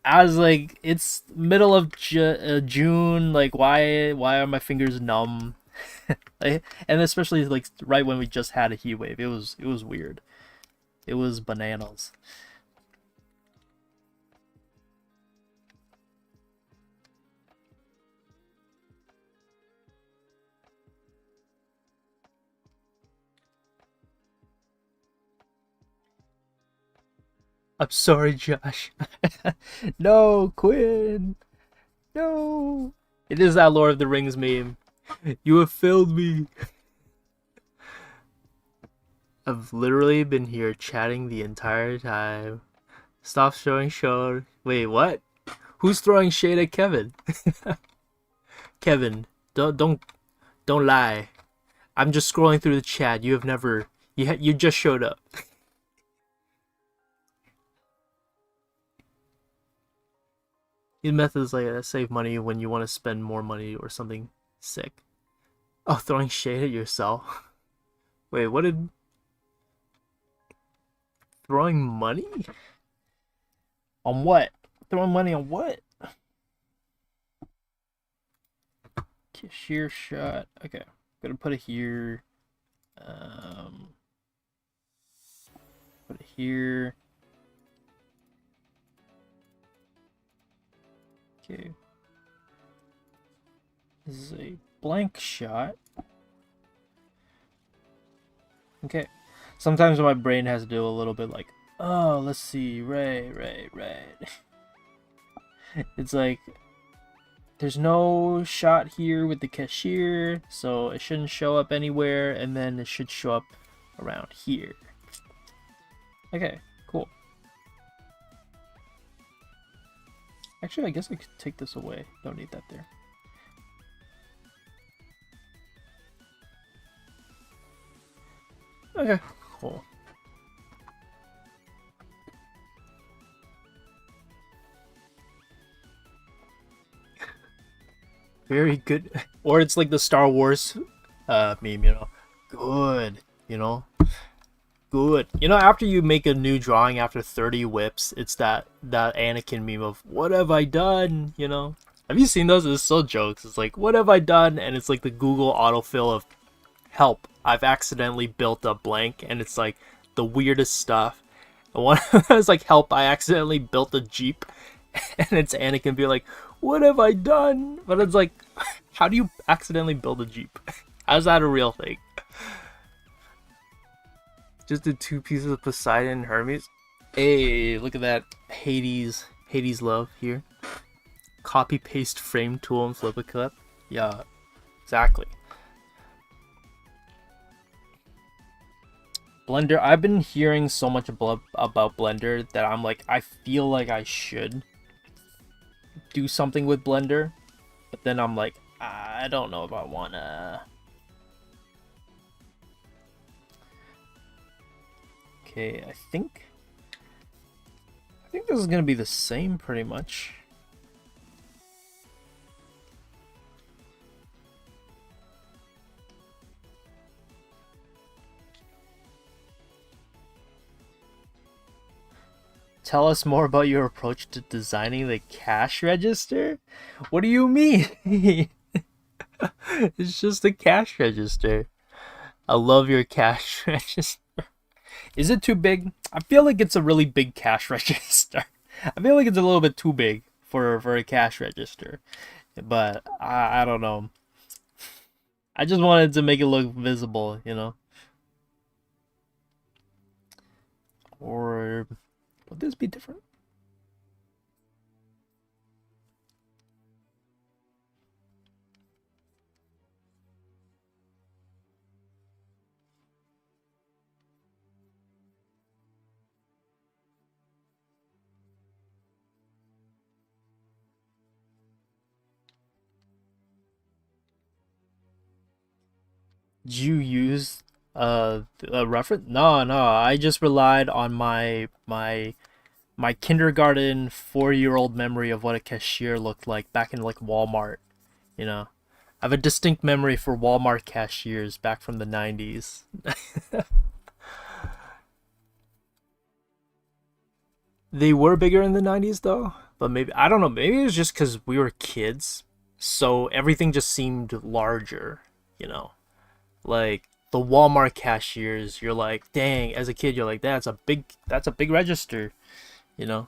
I was like, it's middle of June. Like, why are my fingers numb? And especially like right when we just had a heat wave, it was weird. It was bananas. I'm sorry, Josh. No, Quinn. No. It is that Lord of the Rings meme. You have failed me. I've literally been here chatting the entire time. Stop throwing shade. Wait, what? Who's throwing shade at Kevin? Kevin, don't lie. I'm just scrolling through the chat. You have never. You just showed up. These methods like save money when you want to spend more money or something sick. Oh, throwing shade at yourself. Wait, what did... Throwing money? On what? Throwing money on what? Sheer shot. Okay, gonna put it here. Um, put it here. Okay. This is a blank shot. Okay. Sometimes my brain has to do a little bit like, oh, let's see, right. It's like, there's no shot here with the cashier, so it shouldn't show up anywhere, and then it should show up around here. Okay, cool. Actually, I guess I could take this away. Don't need that there. Okay, cool. Very good. Or it's like the Star Wars meme, you know. Good, you know. Good. You know, after you make a new drawing after 30 whips, it's that Anakin meme of what have I done, you know. Have you seen those? It's so jokes. It's like, what have I done? And it's like the Google autofill of help. I've accidentally built a blank, and it's like the weirdest stuff. And one is like, help, I accidentally built a Jeep. And it's Anakin be like, what have I done? But it's like, how do you accidentally build a Jeep? How's that a real thing? Just did 2 pieces of Poseidon and Hermes. Hey, look at that Hades love here. Copy paste frame tool and flip a clip. Yeah, exactly. Blender, I've been hearing so much about Blender that I'm like, I feel like I should do something with Blender, but then I'm like, I don't know if I wanna. Okay, I think this is gonna be the same pretty much. Tell us more about your approach to designing the cash register? What do you mean? It's just a cash register. I love your cash register. Is it too big? I feel like it's a really big cash register. I feel like it's a little bit too big for a cash register. But I don't know. I just wanted to make it look visible, you know? Or would this be different? Did you use a reference? No. I just relied on my kindergarten 4-year-old memory of what a cashier looked like back in like Walmart, you know. I have a distinct memory for Walmart cashiers back from the 90s. They were bigger in the 90s though, but maybe I don't know, maybe it was just cuz we were kids, so everything just seemed larger, you know. Like the Walmart cashiers, you're like, "Dang," as a kid you're like, that's a big register, you know.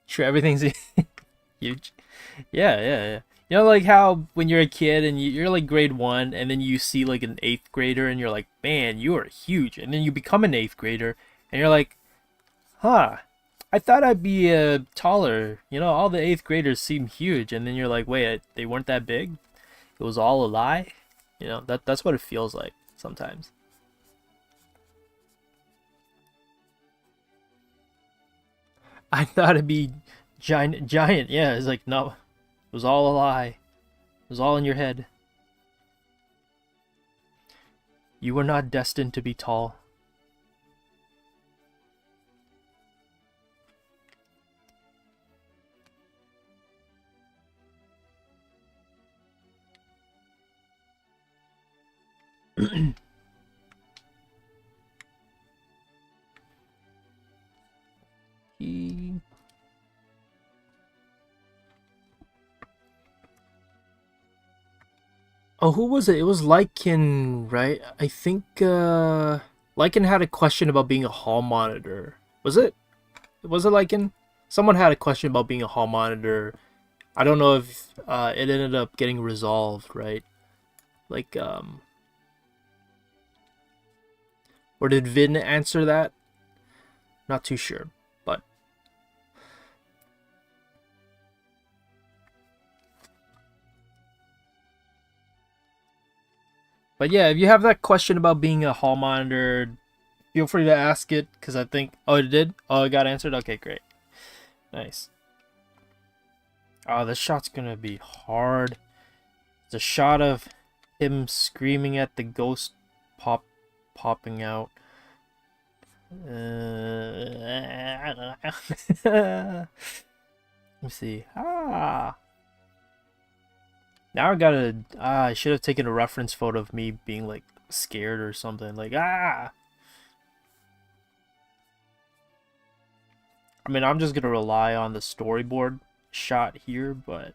Sure everything's huge. Yeah. You know, like how when you're a kid and you're like grade 1, and then you see like an 8th grader, and you're like, man, you are huge. And then you become an 8th grader, and you're like, huh, I thought I'd be taller. You know, all the 8th graders seem huge. And then you're like, wait, they weren't that big? It was all a lie? You know, that's what it feels like sometimes. I thought it'd be giant. Yeah, it's like, no, it was all a lie. It was all in your head. You were not destined to be tall. Oh, who was it? It was Lycan, right? I think Lycan had a question about being a hall monitor. Was it? Was it Lycan? Someone had a question about being a hall monitor. I don't know if it ended up getting resolved, right? Like, or did Vin answer that? Not too sure, but yeah, if you have that question about being a hall monitor, feel free to ask it because I think. Oh, it did. Oh, it got answered. Okay, great, nice. Oh, this shot's gonna be hard. It's a shot of him screaming at the ghost popping out. Let me see. Now I gotta. I should have taken a reference photo of me being like scared or something. Like I mean, I'm just gonna rely on the storyboard shot here, but.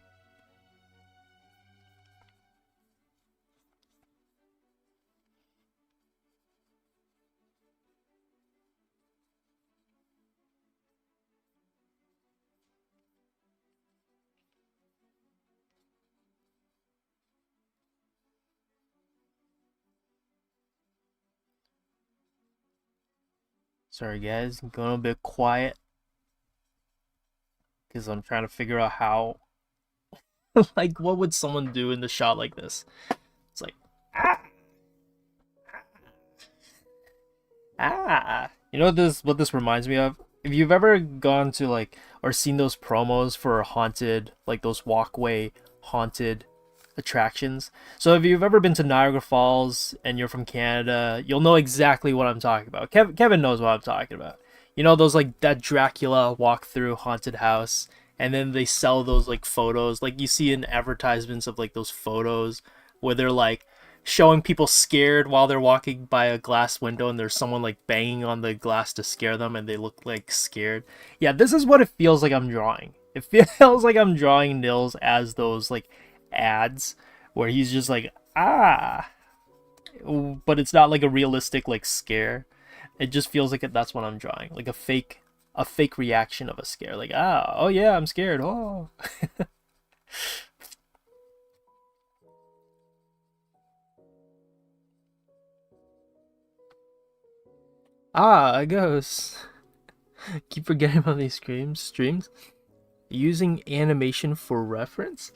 Sorry guys, I'm going a bit quiet because I'm trying to figure out how. Like, what would someone do in the shot like this? It's like, ah, You know what this reminds me of? If you've ever gone to like or seen those promos for haunted, like those walkway haunted attractions. So if you've ever been to Niagara Falls and you're from Canada, you'll know exactly what I'm talking about. Kevin knows what I'm talking about. You know those like that Dracula walk through haunted house, and then they sell those like photos, like you see in advertisements of like those photos where they're like showing people scared while they're walking by a glass window and there's someone like banging on the glass to scare them and they look like scared. Yeah, this is what it feels like I'm drawing. It feels like I'm drawing Nils as those like ads where he's just like but it's not like a realistic like scare. It just feels like that's what I'm drawing, like a fake reaction of a scare, like oh yeah, I'm scared. Oh. A ghost. Keep forgetting about these streams. Using animation for reference?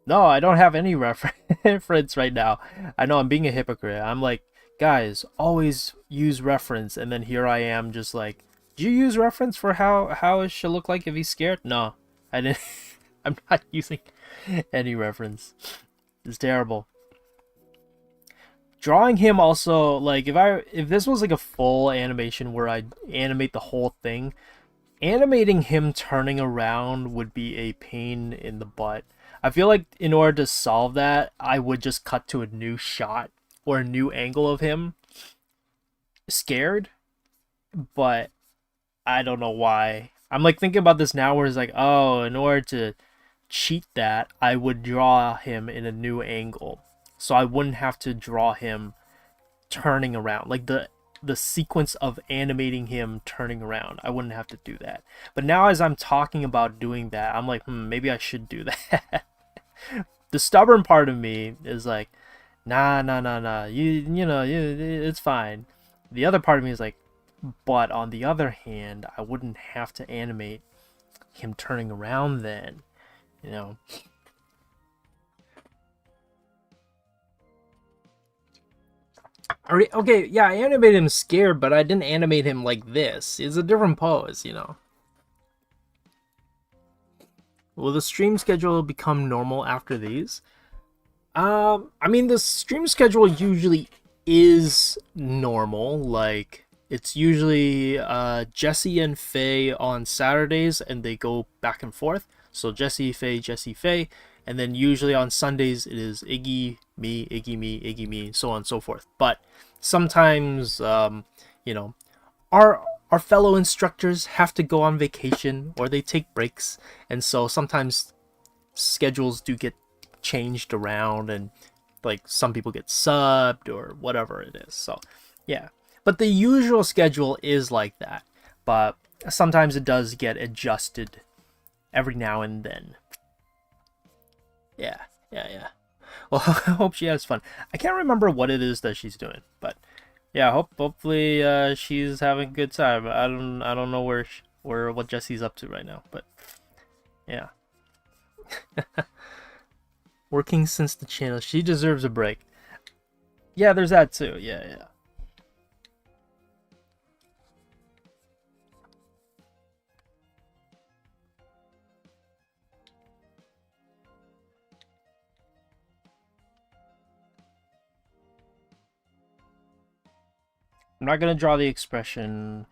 No, I don't have any reference right now. I know I'm being a hypocrite. I'm like, guys, always use reference, and then here I am just like, do you use reference for how it should look like if he's scared? No, I didn't. I'm not using any reference. It's terrible. Drawing him also, like, if this was like a full animation where I animate the whole thing, animating him turning around would be a pain in the butt. I feel like in order to solve that, I would just cut to a new shot or a new angle of him scared, but I don't know why. I'm like thinking about this now where it's like, oh, in order to cheat that, I would draw him in a new angle. So I wouldn't have to draw him turning around. Like the sequence of animating him turning around, I wouldn't have to do that. But now as I'm talking about doing that, I'm like, maybe I should do that. The stubborn part of me is like, nah. It's fine. The other part of me is like, but on the other hand, I wouldn't have to animate him turning around then, you know. Okay, yeah, I animated him scared, but I didn't animate him like this. It's a different pose, you know. Will the stream schedule become normal after these? I mean, the stream schedule usually is normal. Like, it's usually Jesse and Faye on Saturdays, and they go back and forth. So Jesse, Faye, and then usually on Sundays it is Iggy, me, Iggy, me, Iggy, me, so on and so forth. But sometimes, you know, our fellow instructors have to go on vacation or they take breaks, and so sometimes schedules do get changed around, and like some people get subbed or whatever it is. So yeah, but the usual schedule is like that, but sometimes it does get adjusted every now and then. Yeah, yeah. Well, I hope she has fun. I can't remember what it is that she's doing, but yeah, hopefully she's having a good time. I don't know where what Jesse's up to right now, but yeah. Working since the channel, she deserves a break. Yeah, there's that too. Yeah. I'm not gonna draw the expression.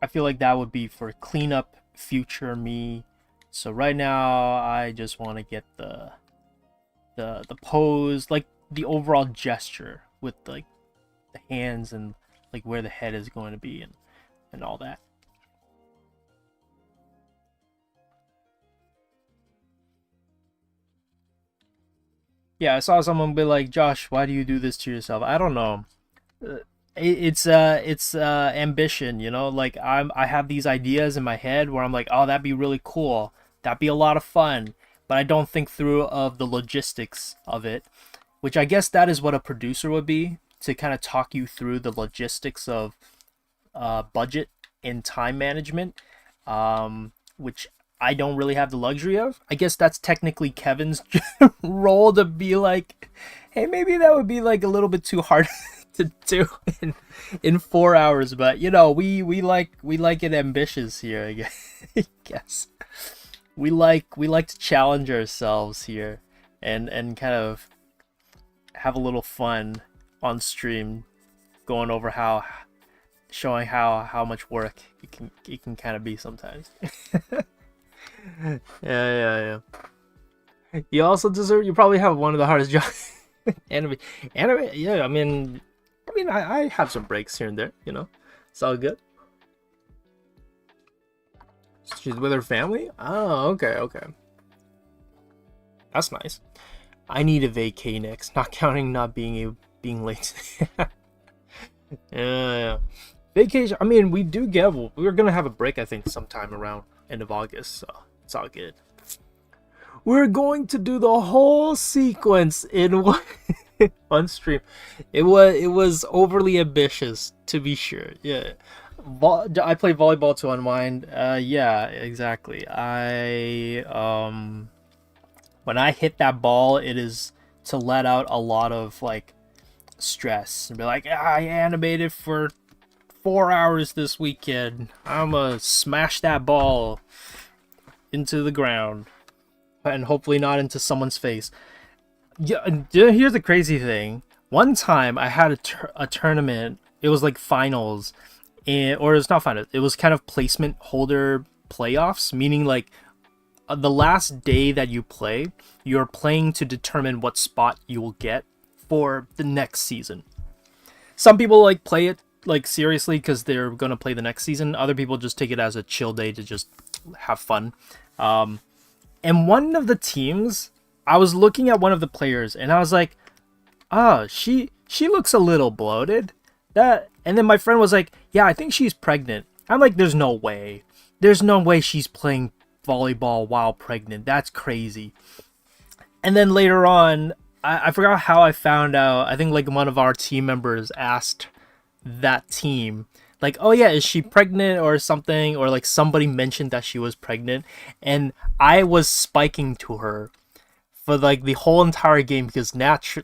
I feel like that would be for cleanup future me. So right now I just want to get the pose, like the overall gesture with like the hands and like where the head is going to be and all that. Yeah, I saw someone be like, Josh, why do you do this to yourself? I don't know. It's ambition, you know, like I have these ideas in my head where I'm like, oh, that'd be really cool, that'd be a lot of fun, but I don't think through of the logistics of it, which I guess that is what a producer would be, to kind of talk you through the logistics of budget and time management, which I don't really have the luxury of. I guess that's technically Kevin's role, to be like, hey, maybe that would be like a little bit too hard to do in 4 hours, but you know, we like it ambitious here, I guess. We like to challenge ourselves here and kind of have a little fun on stream, going over showing how much work it can kind of be sometimes. Yeah. You also deserve. You probably have one of the hardest jobs. Anime. Yeah. I mean, I have some breaks here and there. You know, it's all good. She's with her family. Oh, okay. That's nice. I need a vacay next. Not counting not being late. Yeah. Vacation. I mean, we're gonna have a break, I think, sometime around end of August. So it's all good. We're going to do the whole sequence in one stream. It was overly ambitious, to be sure. Yeah. I play volleyball to unwind. Yeah, exactly. When I hit that ball, it is to let out a lot of like stress and be like, I animated for 4 hours this weekend. I'm gonna smash that ball into the ground and hopefully not into someone's face. Yeah, here's the crazy thing. One time I had a tournament. It was like finals, or it's not finals. It was kind of placement holder playoffs, meaning like the last day that you play, you're playing to determine what spot you will get for the next season. Some people like play it like seriously because they're gonna play the next season. Other people just take it as a chill day to just have fun. And one of the teams, I was looking at one of the players and I was like, oh, she looks a little bloated. And then my friend was like, yeah, I think she's pregnant. I'm like, there's no way she's playing volleyball while pregnant. That's crazy. And then later on, I forgot how I found out. I think like one of our team members asked that team, like, oh yeah, is she pregnant or something, or like somebody mentioned that she was pregnant, and I was spiking to her for like the whole entire game because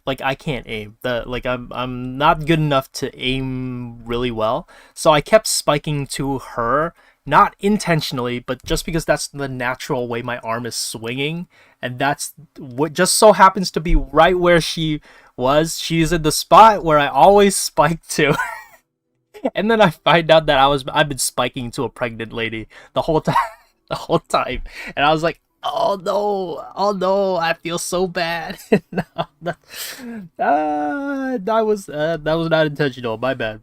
like I can't aim. I'm not good enough to aim really well, so I kept spiking to her, not intentionally, but just because that's the natural way my arm is swinging, and that's what just so happens to be right where she was. She's in the spot where I always spike to. And then I find out that I've been spiking to a pregnant lady the whole time, and I was like, Oh no! Oh no! I feel so bad. No, that was not intentional. My bad.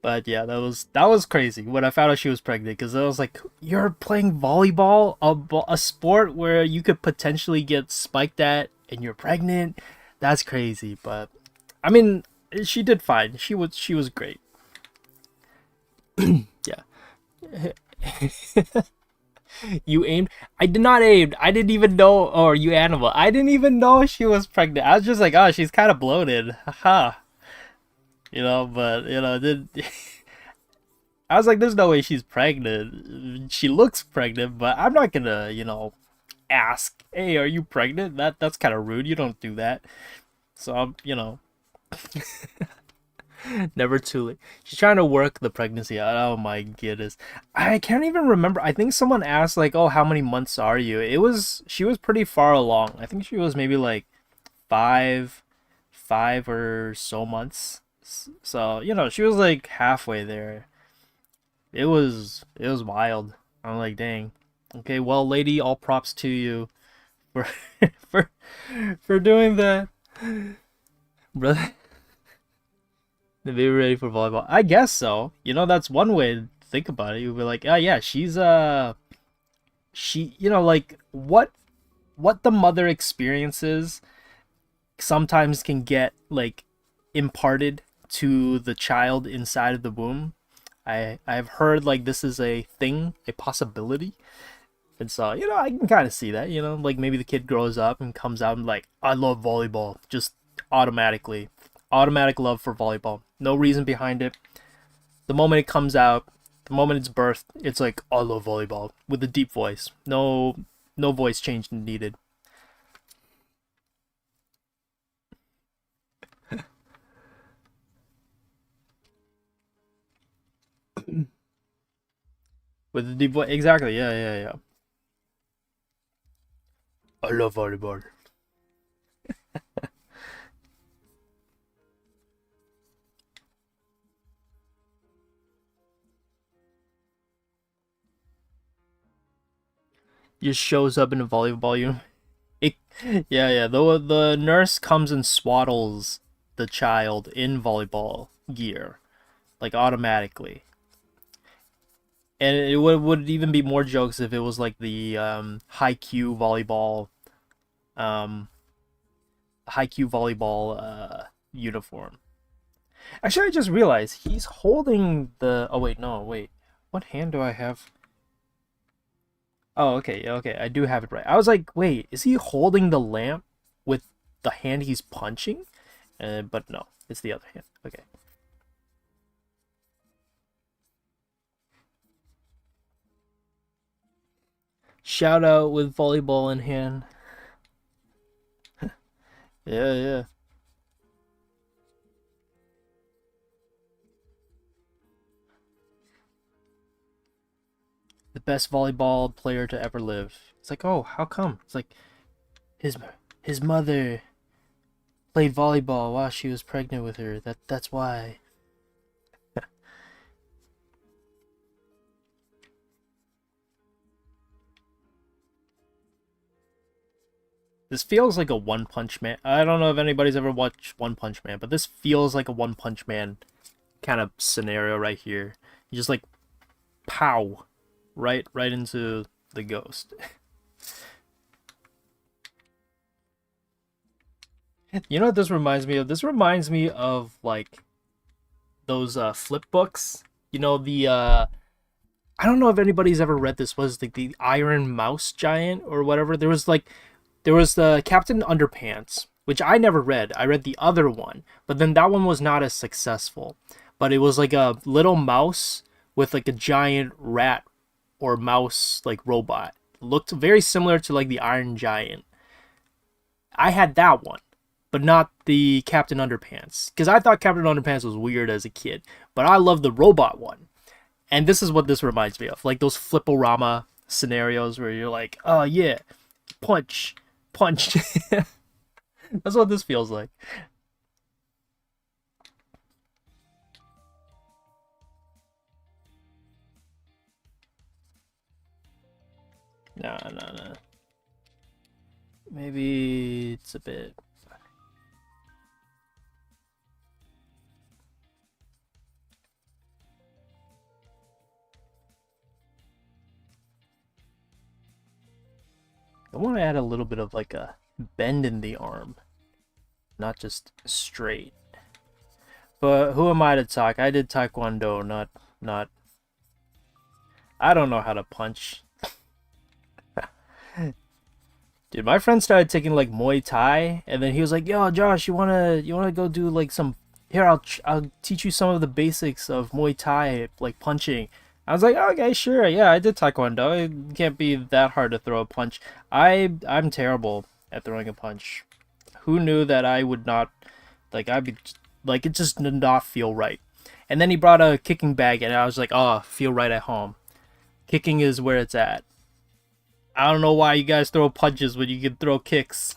But yeah, that was crazy when I found out she was pregnant because I was like, "You're playing volleyball, a sport where you could potentially get spiked at, and you're pregnant. That's crazy." But I mean, she did fine. She was great. Yeah. You aimed. I did not aim. I didn't even know. Or you animal. I didn't even know she was pregnant. I was just like, oh, she's kind of bloated. Haha. But did I was like, there's no way she's pregnant. She looks pregnant, but I'm not gonna, ask, hey, are you pregnant? That's kind of rude. You don't do that. So I'm. Never too late. She's trying to work the pregnancy out. Oh my goodness. I can't even remember. I think someone asked like, "Oh, how many months are you?" She was pretty far along. I think she was maybe like 5 5 or so months. So, she was like halfway there. It was wild. I'm like, "Dang. Okay, well, lady, all props to you for for for doing that." Brother, the baby ready for volleyball? I guess so. That's one way to think about it. You'd be like, oh yeah, she, like what the mother experiences sometimes can get like imparted to the child inside of the womb. I've heard like this is a thing, a possibility. And so, I can kind of see that, like maybe the kid grows up and comes out and like, I love volleyball, just automatically. Automatic love for volleyball. No reason behind it. The moment it comes out, the moment it's birthed, it's like, I love volleyball with a deep voice. No voice change needed. With a deep voice, exactly. Yeah, yeah, yeah. I love volleyball. Just shows up in a volleyball uniform. It, yeah, yeah. The nurse comes and swaddles the child in volleyball gear, like automatically. And it would even be more jokes if it was like the high Q volleyball, um, uniform. Actually, I just realized he's holding the. Oh wait, no, wait. What hand do I have? Oh, okay, yeah, okay. I do have it right. I was like, wait, is he holding the lamp with the hand he's punching? But no, it's the other hand. Okay. Shout out with volleyball in hand. Yeah, yeah. The best volleyball player to ever live. It's like, oh, how come? It's like his his mother played volleyball while she was pregnant with her. That's why. This feels like a One Punch Man. I don't know if anybody's ever watched One Punch Man, but this feels like a One Punch Man kind of scenario right here. You just like pow, right into the ghost. You know what this reminds me of? This reminds me of like those flip books. The I don't know if anybody's ever read this. Was like the Iron Mouse Giant or whatever. There was the Captain Underpants, which I never read. I read the other one, but then that one was not as successful. But it was like a little mouse with like a giant rat or mouse like robot. Looked very similar to like the Iron Giant. I had that one, but not the Captain Underpants because I thought Captain Underpants was weird as a kid. But I love the robot one, and this is what this reminds me of, like those fliporama scenarios where you're like, oh yeah, punch, punch. That's what this feels like. No, no, no. Maybe it's a bit. I want to add a little bit of like a bend in the arm, not just straight. But who am I to talk? I did Taekwondo, not. I don't know how to punch. Dude, my friend started taking like Muay Thai, and then he was like, "Yo, Josh, you wanna go do like some? Here, I'll teach you some of the basics of Muay Thai, like punching." I was like, "Okay, sure, yeah, I did Taekwondo. It can't be that hard to throw a punch. I'm terrible at throwing a punch. Who knew that I would not like? I'd be like it just did not feel right." And then he brought a kicking bag, and I was like, "Oh, feel right at home. Kicking is where it's at." I don't know why you guys throw punches when you can throw kicks.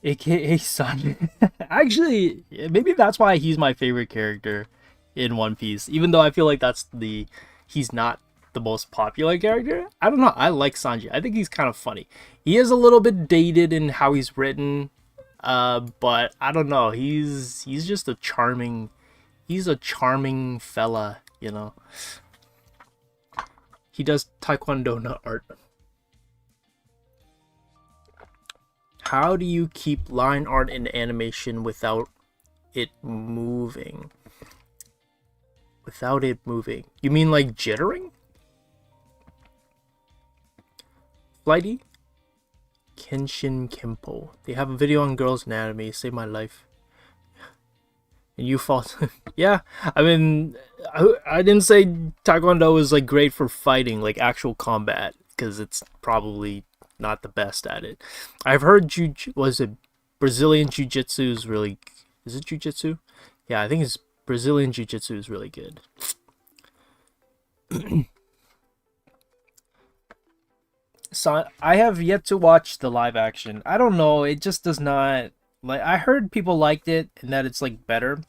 AKA Sun. Actually, maybe that's why he's my favorite character in One Piece. Even though I feel like he's not the most popular character. I don't know. I like Sanji. I think he's kind of funny. He is a little bit dated in how he's written, but I don't know. He's just a charming fella. You know. He does Taekwondo not art. How do you keep line art in animation without it moving? Without it moving. You mean like jittering? Flighty? Kenshin Kempo. They have a video on girls' anatomy. Saved my life. And you fall. Yeah, I mean, I didn't say Taekwondo is like great for fighting, like actual combat, because it's probably not the best at it. I've heard was it Brazilian Jiu-Jitsu is really. Is it Jiu-Jitsu? Yeah, I think it's Brazilian Jiu-Jitsu is really good. So I have yet to watch the live action. I don't know. It just does not like. I heard people liked it and that it's like better.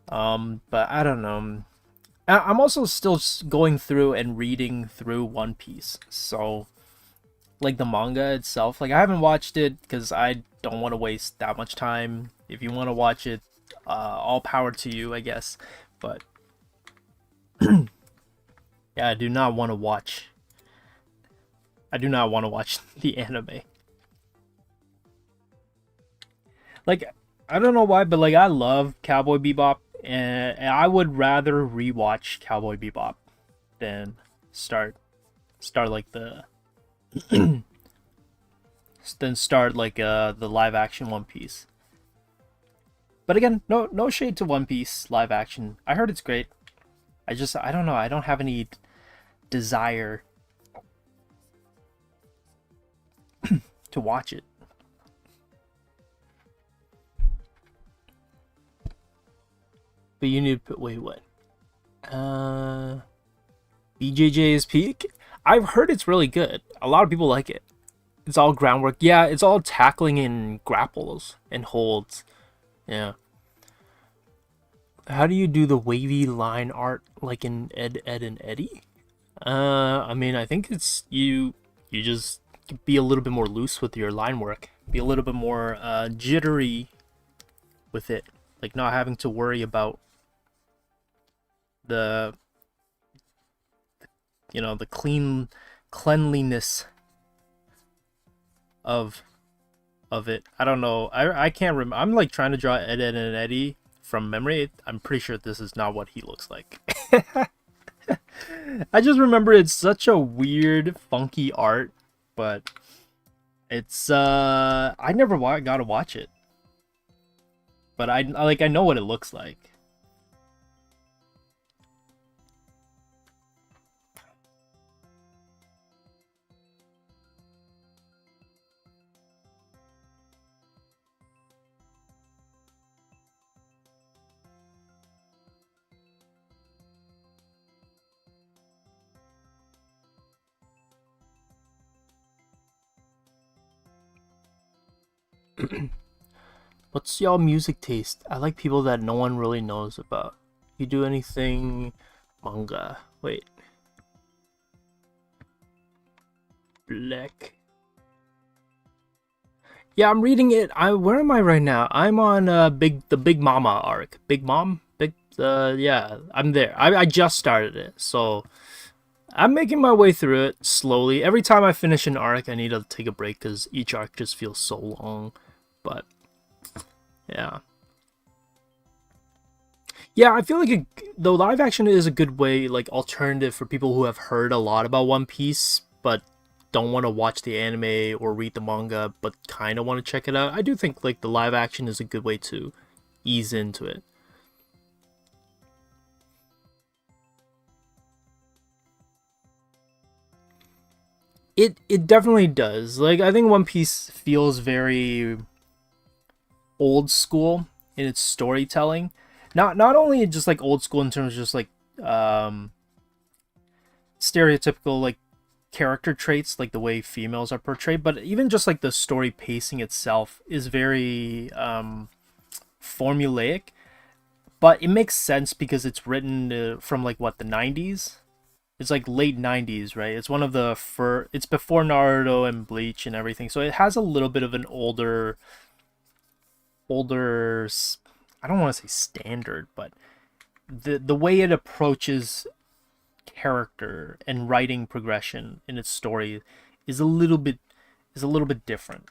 But I don't know. I'm also still going through and reading through One Piece. So like the manga itself, like I haven't watched it because I don't want to waste that much time. If you want to watch it, all power to you, I guess. But yeah, I do not want to watch. I do not want to watch the anime. Like I don't know why, but like I love Cowboy Bebop, and I would rather rewatch Cowboy Bebop than start like the than start like the live action One Piece. But again, no shade to One Piece live action. I heard it's great. I don't know. I don't have any desire to watch it. But you need to put wait what? BJJ's Peak. I've heard it's really good. A lot of people like it. It's all groundwork. Yeah, it's all tackling and grapples and holds. Yeah. How do you do the wavy line art like in Ed, Ed, and Eddie? I mean, I think it's you just be a little bit more loose with your line work. Be a little bit more jittery with it. Like not having to worry about the the cleanliness of it. I don't know. I can't remember. I'm like trying to draw Ed, Ed, and Eddie from memory. I'm pretty sure this is not what he looks like. I just remember it's such a weird, funky art, but it's I never got to watch it, but I know what it looks like. What's y'all music taste? I like people that no one really knows about. You do anything manga? Wait. Black. Yeah, I'm reading it. Where am I right now? I'm on the Big Mama arc. Big Mom? Yeah, I'm there. I just started it, so I'm making my way through it slowly. Every time I finish an arc, I need to take a break because each arc just feels so long. But yeah. Yeah, I feel like the live action is a good way, like alternative for people who have heard a lot about One Piece, but don't want to watch the anime or read the manga, but kind of want to check it out. I do think like the live action is a good way to ease into it. It definitely does. Like I think One Piece feels very old school in its storytelling. Not only just like old school in terms of just like um stereotypical like character traits, like the way females are portrayed, but even just like the story pacing itself is very formulaic, but it makes sense because it's written from like what, the 90s. It's like late 90s, right? It's one of the it's before Naruto and Bleach and everything, so it has a little bit of an older, I don't want to say standard, but the way it approaches character and writing progression in its story is a little bit different.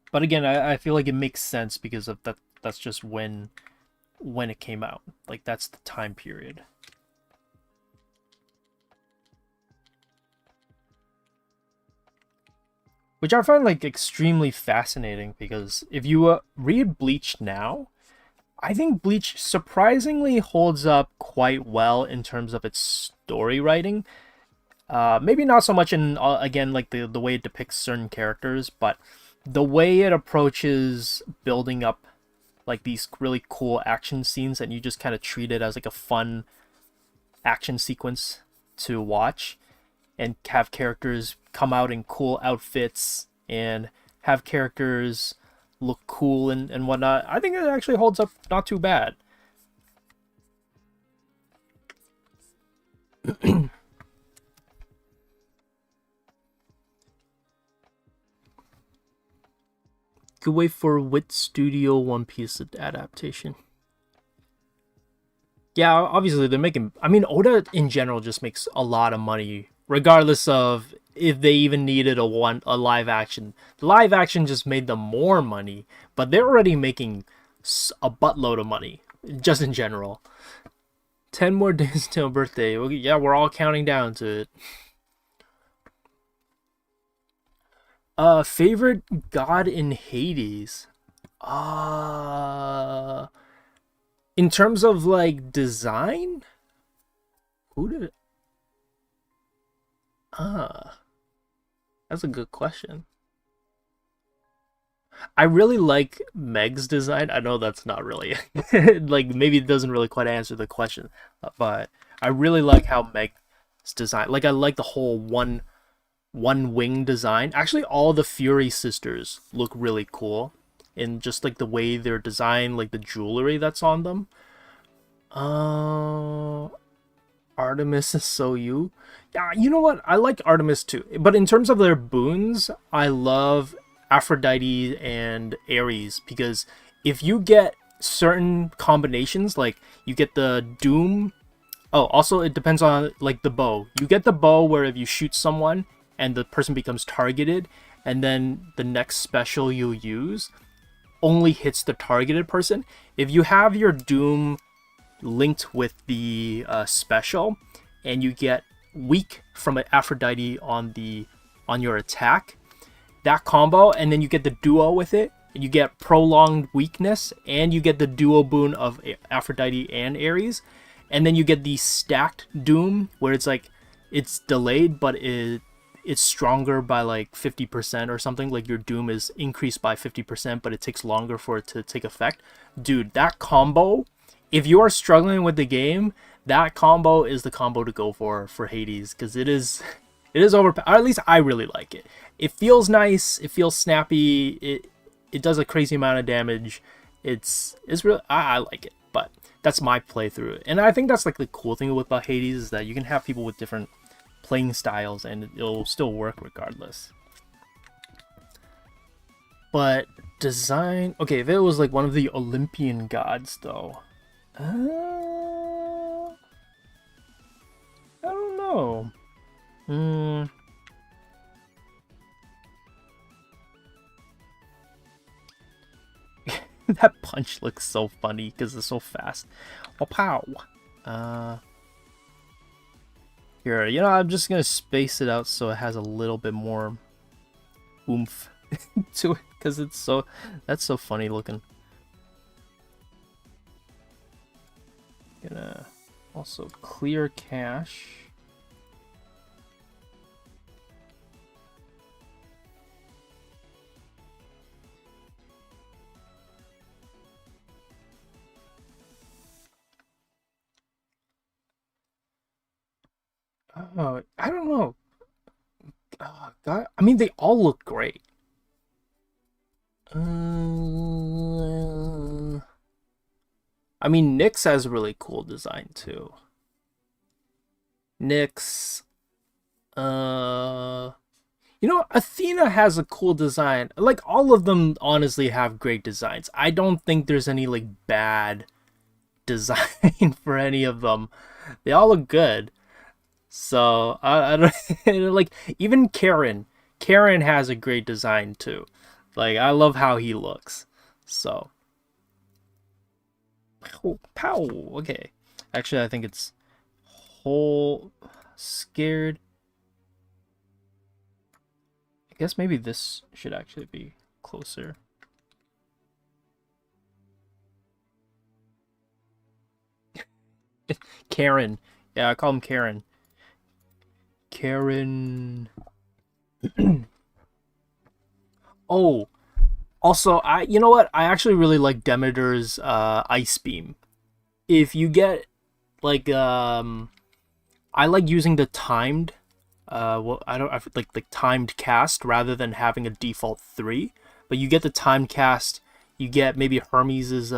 But again, I feel like it makes sense because of that. That's just when it came out. Like that's the time period. Which I find like extremely fascinating because if you read Bleach now, I think Bleach surprisingly holds up quite well in terms of its story writing. Maybe not so much in again like the way it depicts certain characters, but the way it approaches building up like these really cool action scenes, and you just kind of treat it as like a fun action sequence to watch, and have characters come out in cool outfits and have characters look cool and whatnot. I think it actually holds up not too bad. Could wait for Wit Studio One Piece adaptation. Yeah, obviously they're making. I mean, Oda in general just makes a lot of money, regardless of if they even needed a live action. The live action just made them more money, but they're already making a buttload of money just in general. 10 more days till birthday. Yeah, we're all counting down to it. Favorite god in Hades. Uh, in terms of like design, who did? Ah, that's a good question. I really like Meg's design. I know that's not really like maybe it doesn't really quite answer the question, but I really like how Meg's design. Like I like the whole one wing design. Actually, all the Fury sisters look really cool in just like the way they're designed, like the jewelry that's on them. Uh, Artemis is so you. Yeah, you know what? I like Artemis too. But in terms of their boons, I love Aphrodite and Ares because if you get certain combinations, like you get the Doom. Oh, also it depends on like the bow. You get the bow where if you shoot someone and the person becomes targeted, and then the next special you use only hits the targeted person. If you have your Doom linked with the special, and you get weak from an Aphrodite on your attack, that combo, and then you get the duo with it, and you get prolonged weakness, and you get the duo boon of Aphrodite and Ares, and then you get the stacked Doom where it's like it's delayed, but it's stronger by like 50% or something. Like your Doom is increased by 50%, but it takes longer for it to take effect. Dude, that combo, if you are struggling with the game, that combo is the combo to go for Hades, because It is overpowered. Or at least I really like it. It feels nice. It feels snappy. It does a crazy amount of damage. It's really I like it. But that's my playthrough, and I think that's like the cool thing with Hades is that you can have people with different playing styles, and it'll still work regardless. But design, okay, if it was like one of the Olympian gods, though, I don't know. That punch looks so funny because it's so fast. Oh, pow. Here, you know, I'm just gonna space it out so it has a little bit more oomph to it because that's so funny looking. Gonna also clear cache. Oh, I don't know. God, I mean, they all look great. I mean, Nyx has a really cool design too. Nyx, you know, Athena has a cool design. Like all of them, honestly, have great designs. I don't think there's any like bad design for any of them. They all look good. So I don't like even Karen. Karen has a great design too. Like I love how he looks. So pow, pow. Okay. Actually, I think it's whole scared. I guess maybe this should actually be closer. Karen. Yeah, I call him Karen. Karen. Oh, also, you know what? I actually really like Demeter's ice beam. If you get like I like using the timed well, I like timed cast rather than having a default 3, but you get the timed cast, you get maybe Hermes'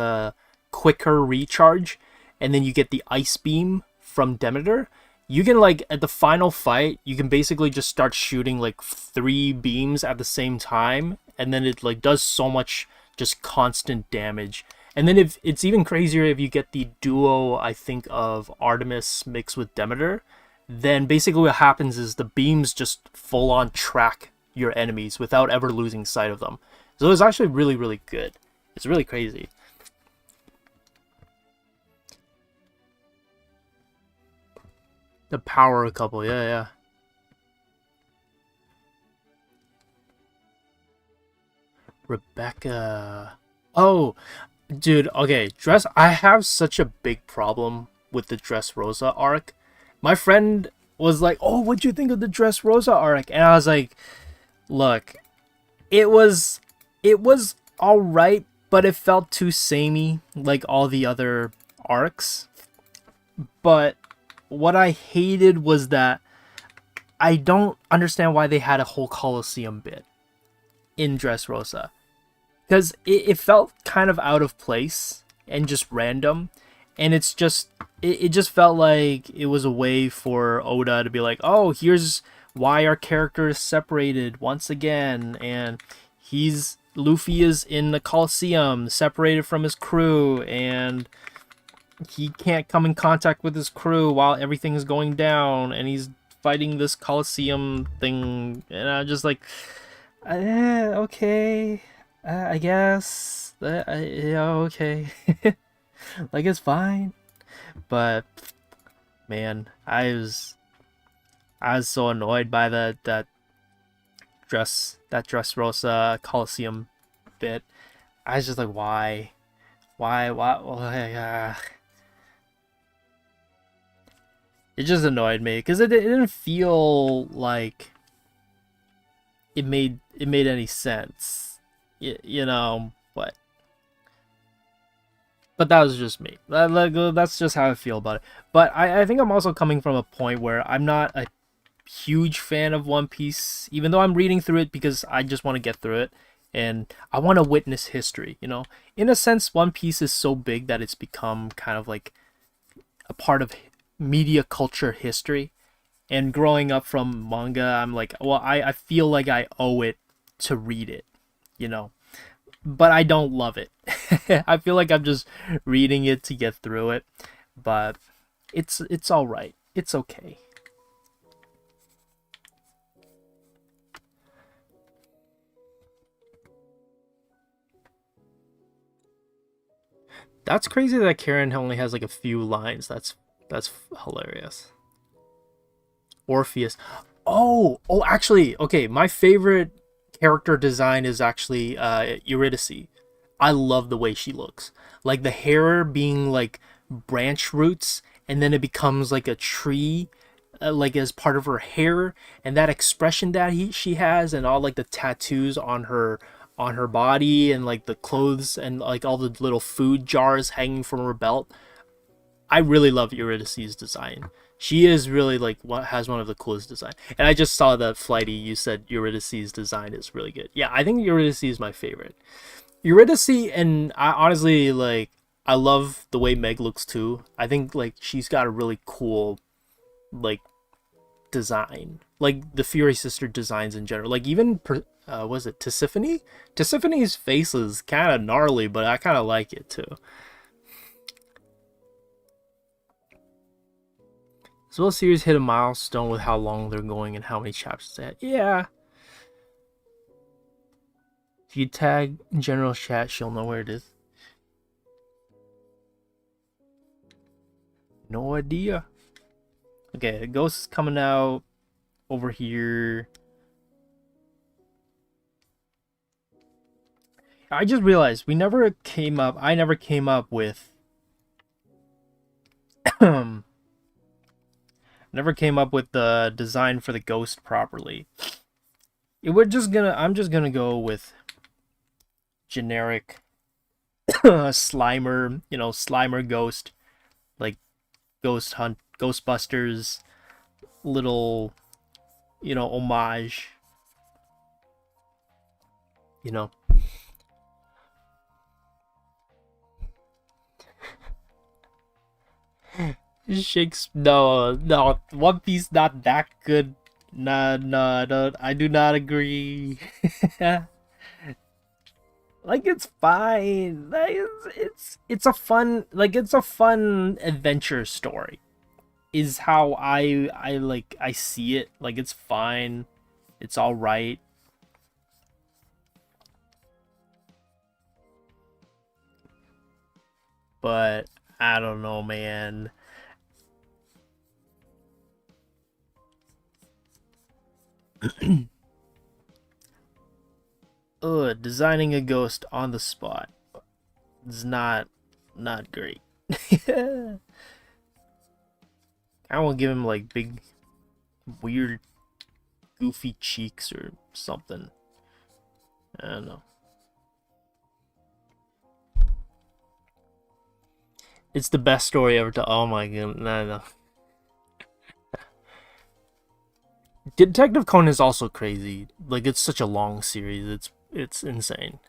quicker recharge, and then you get the ice beam from Demeter. You can like at the final fight, you can basically just start shooting like 3 beams at the same time, and then it like does so much just constant damage. And then if it's even crazier if you get the duo, I think, of Artemis mixed with Demeter, then basically what happens is the beams just full on track your enemies without ever losing sight of them. So it's actually really, really good. It's really crazy. The power couple, yeah, yeah. Rebecca. Oh, dude, okay, I have such a big problem with the Dressrosa arc. My friend was like, "Oh, what'd you think of the Dressrosa arc?" And I was like, "Look, it was all right, but it felt too samey like all the other arcs. But what I hated was that I don't understand why they had a whole Colosseum bit in Dressrosa. Because it felt kind of out of place and just random. And it's just, it just felt like it was a way for Oda to be like, oh, here's why our character is separated once again. And Luffy is in the Colosseum, separated from his crew. And he can't come in contact with his crew while everything is going down. And he's fighting this Colosseum thing. And I'm just like, okay. I guess yeah, okay. Like it's fine, but man, I was so annoyed by that Dressrosa Coliseum bit. I was just like, why? It just annoyed me because it didn't feel like it made any sense. You know, but that was just me. That's just how I feel about it. But I think I'm also coming from a point where I'm not a huge fan of One Piece, even though I'm reading through it because I just want to get through it and I want to witness history, you know. In a sense, One Piece is so big that it's become kind of like a part of media culture history. And growing up from manga, I'm like, well, I feel like I owe it to read it, you know. But I don't love it. I feel like I'm just reading it to get through it. But it's all right. It's okay. That's crazy that Karen only has like a few lines. That's hilarious. Orpheus. Oh, actually, okay. My favorite character design is actually Eurydice. I love the way she looks. Like the hair being like branch roots, and then it becomes like a tree, like as part of her hair, and that expression that she has, and all like the tattoos on her body, and like the clothes, and like all the little food jars hanging from her belt. I really love Eurydice's design. She is really like what has one of the coolest design. And I just saw that Flighty, you said Eurydice's design is really good. Yeah, I think Eurydice is my favorite. Eurydice, and I honestly like I love the way Meg looks too. I think like she's got a really cool like design. Like the Fury Sister designs in general. Like even was it Tisiphone? Tisiphone's face is kind of gnarly, but I kind of like it too. As well, series hit a milestone with how long they're going and how many chapters they had. Yeah. If you tag general chat, she'll know where it is. No idea. Okay, the ghost is coming out over here. I just realized I never came up with never came up with the design for the ghost properly. I'm just gonna go with generic Slimer, Slimer ghost, like Ghost Hunt, Ghostbusters, little, homage, you know. Shakes no, One Piece not that good. No, I do not agree. Like it's fine. Like, it's a fun adventure story. Is how I see it. Like it's fine. It's all right. But I don't know, man. Designing a ghost on the spot is not great. I will give him like big, weird, goofy cheeks or something. I don't know. It's the best story ever to. Oh my god, no. Detective Conan is also crazy. Like it's such a long series. It's insane.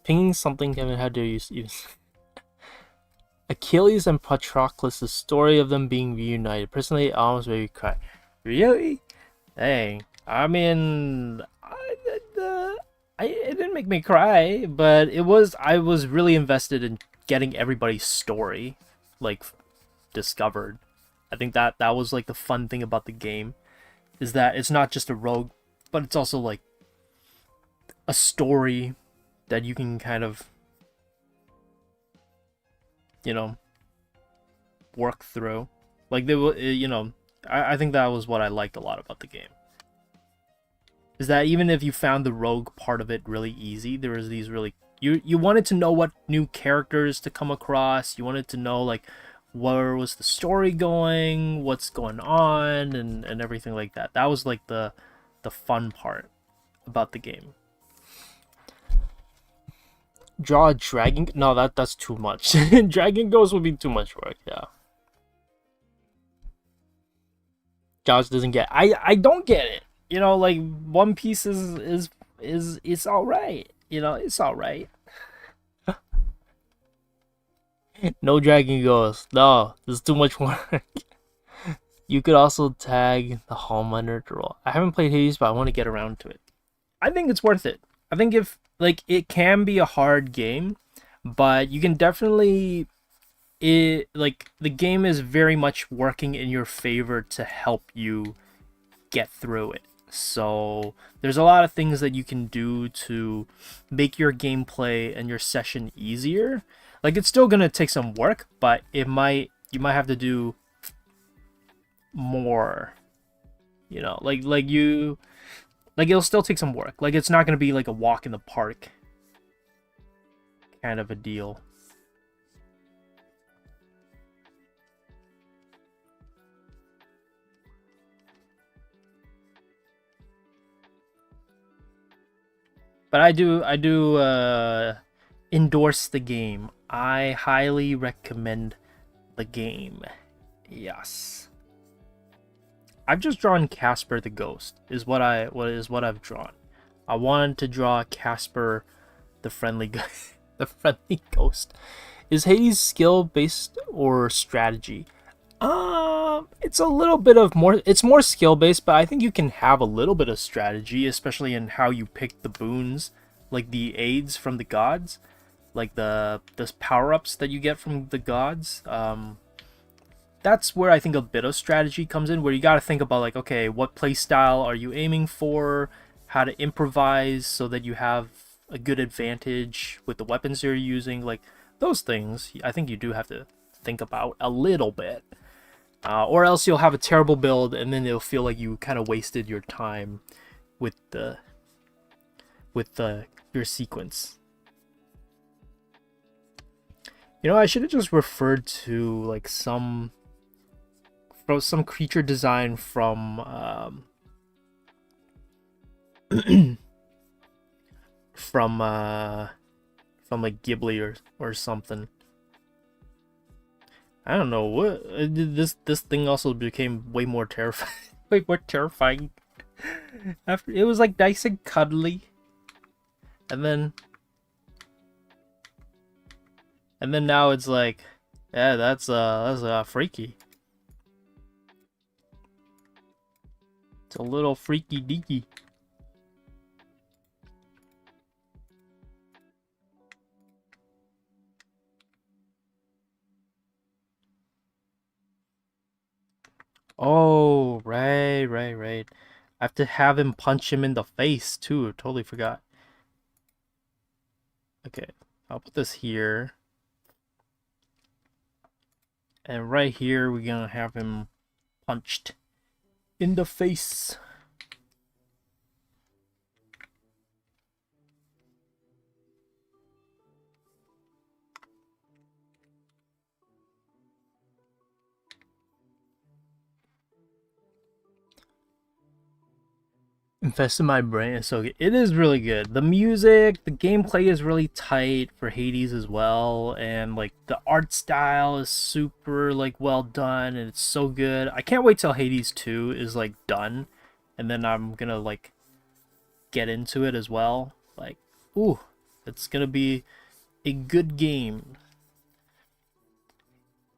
Pinging something Kevin had to use. Achilles and Patroclus, the story of them being reunited. Personally, I almost made me cry. Really? Dang. I mean, it didn't make me cry, but I was really invested in getting everybody's story, like, discovered. I think that was, like, the fun thing about the game, is that it's not just a rogue, but it's also, like, a story that you can kind of, work through. Like, I think that was what I liked a lot about the game. Is that even if you found the rogue part of it really easy, there was these really... You wanted to know what new characters to come across. You wanted to know, like, where was the story going, what's going on, and everything like that. That was, like, the fun part about the game. Draw a dragon? No, that's too much. Dragon Ghost would be too much work, yeah. Josh doesn't get. I don't get it. You know, like One Piece is it's all right. You know, it's all right. No Dragon Ghost. No, there's too much work. You could also tag the Hallminer role. I haven't played Hades, but I want to get around to it. I think it's worth it. I think if like it can be a hard game, but you can definitely the game is very much working in your favor to help you get through it. So there's a lot of things that you can do to make your gameplay and your session easier. Like it's still gonna take some work, but you might have to do more. You know, like it'll still take some work. Like it's not gonna be like a walk in the park kind of a deal. But I do endorse the game. I highly recommend the game. Yes. I've just drawn Casper the Ghost. Is what I've drawn. I wanted to draw Casper the friendly the friendly ghost. Is Hades skill based or strategy? It's a little bit of more. It's more skill based, but I think you can have a little bit of strategy, especially in how you pick the boons, like the aids from the gods, like the power ups that you get from the gods. That's where I think a bit of strategy comes in, where you got to think about like, okay, what play style are you aiming for? How to improvise so that you have a good advantage with the weapons you're using, like those things. I think you do have to think about a little bit. Or else you'll have a terrible build and then it'll feel like you kind of wasted your time with your sequence. You know, I should have just referred to like some creature design from from like Ghibli or something. I don't know what this thing also became way more terrifying. Way more terrifying. After it was like nice and cuddly, and then now it's like, yeah, that's freaky. It's a little freaky deaky. Oh, right. I have to have him punch him in the face too. Totally forgot. Okay, I'll put this here. And right here, we're gonna have him punched in the face. Infested my brain is so good. It is really good. The music, the gameplay is really tight for Hades as well, and like the art style is super like well done, and it's so good. I can't wait till Hades 2 is like done, and then I'm gonna like get into it as well. Like, ooh, it's gonna be a good game.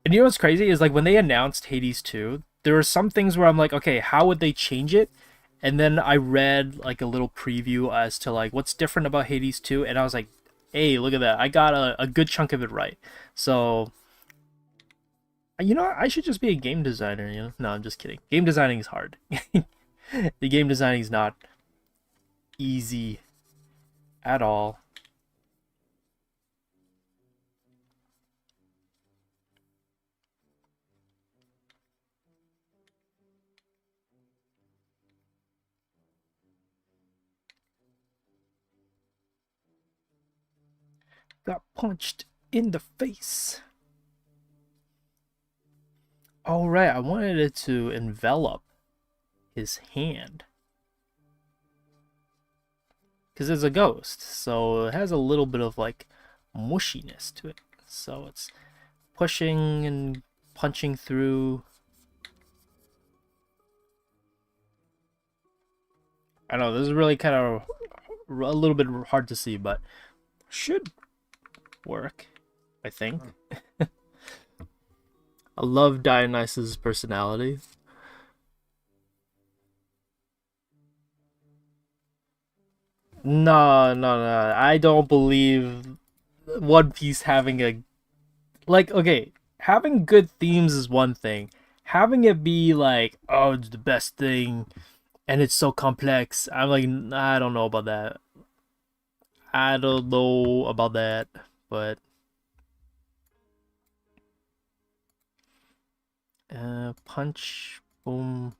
And you know what's crazy is like when they announced Hades 2, there were some things where I'm like, okay, how would they change it? And then I read like a little preview as to like what's different about Hades 2, and I was like, hey, look at that. I got a good chunk of it right. So, you know, I should just be a game designer, you know? No, I'm just kidding. Game designing is hard. The game designing is not easy at all. Got punched in the face. All right, I wanted it to envelop his hand. Because it's a ghost, so it has a little bit of like mushiness to it. So it's pushing and punching through. I know this is really kind of a little bit hard to see, but should work, I think. I love Dionysus' personality. No, no, no. I don't believe One Piece having a like. Okay, having good themes is one thing. Having it be like, oh, it's the best thing, and it's so complex. I'm like, I don't know about that. I don't know about that, but punch, boom.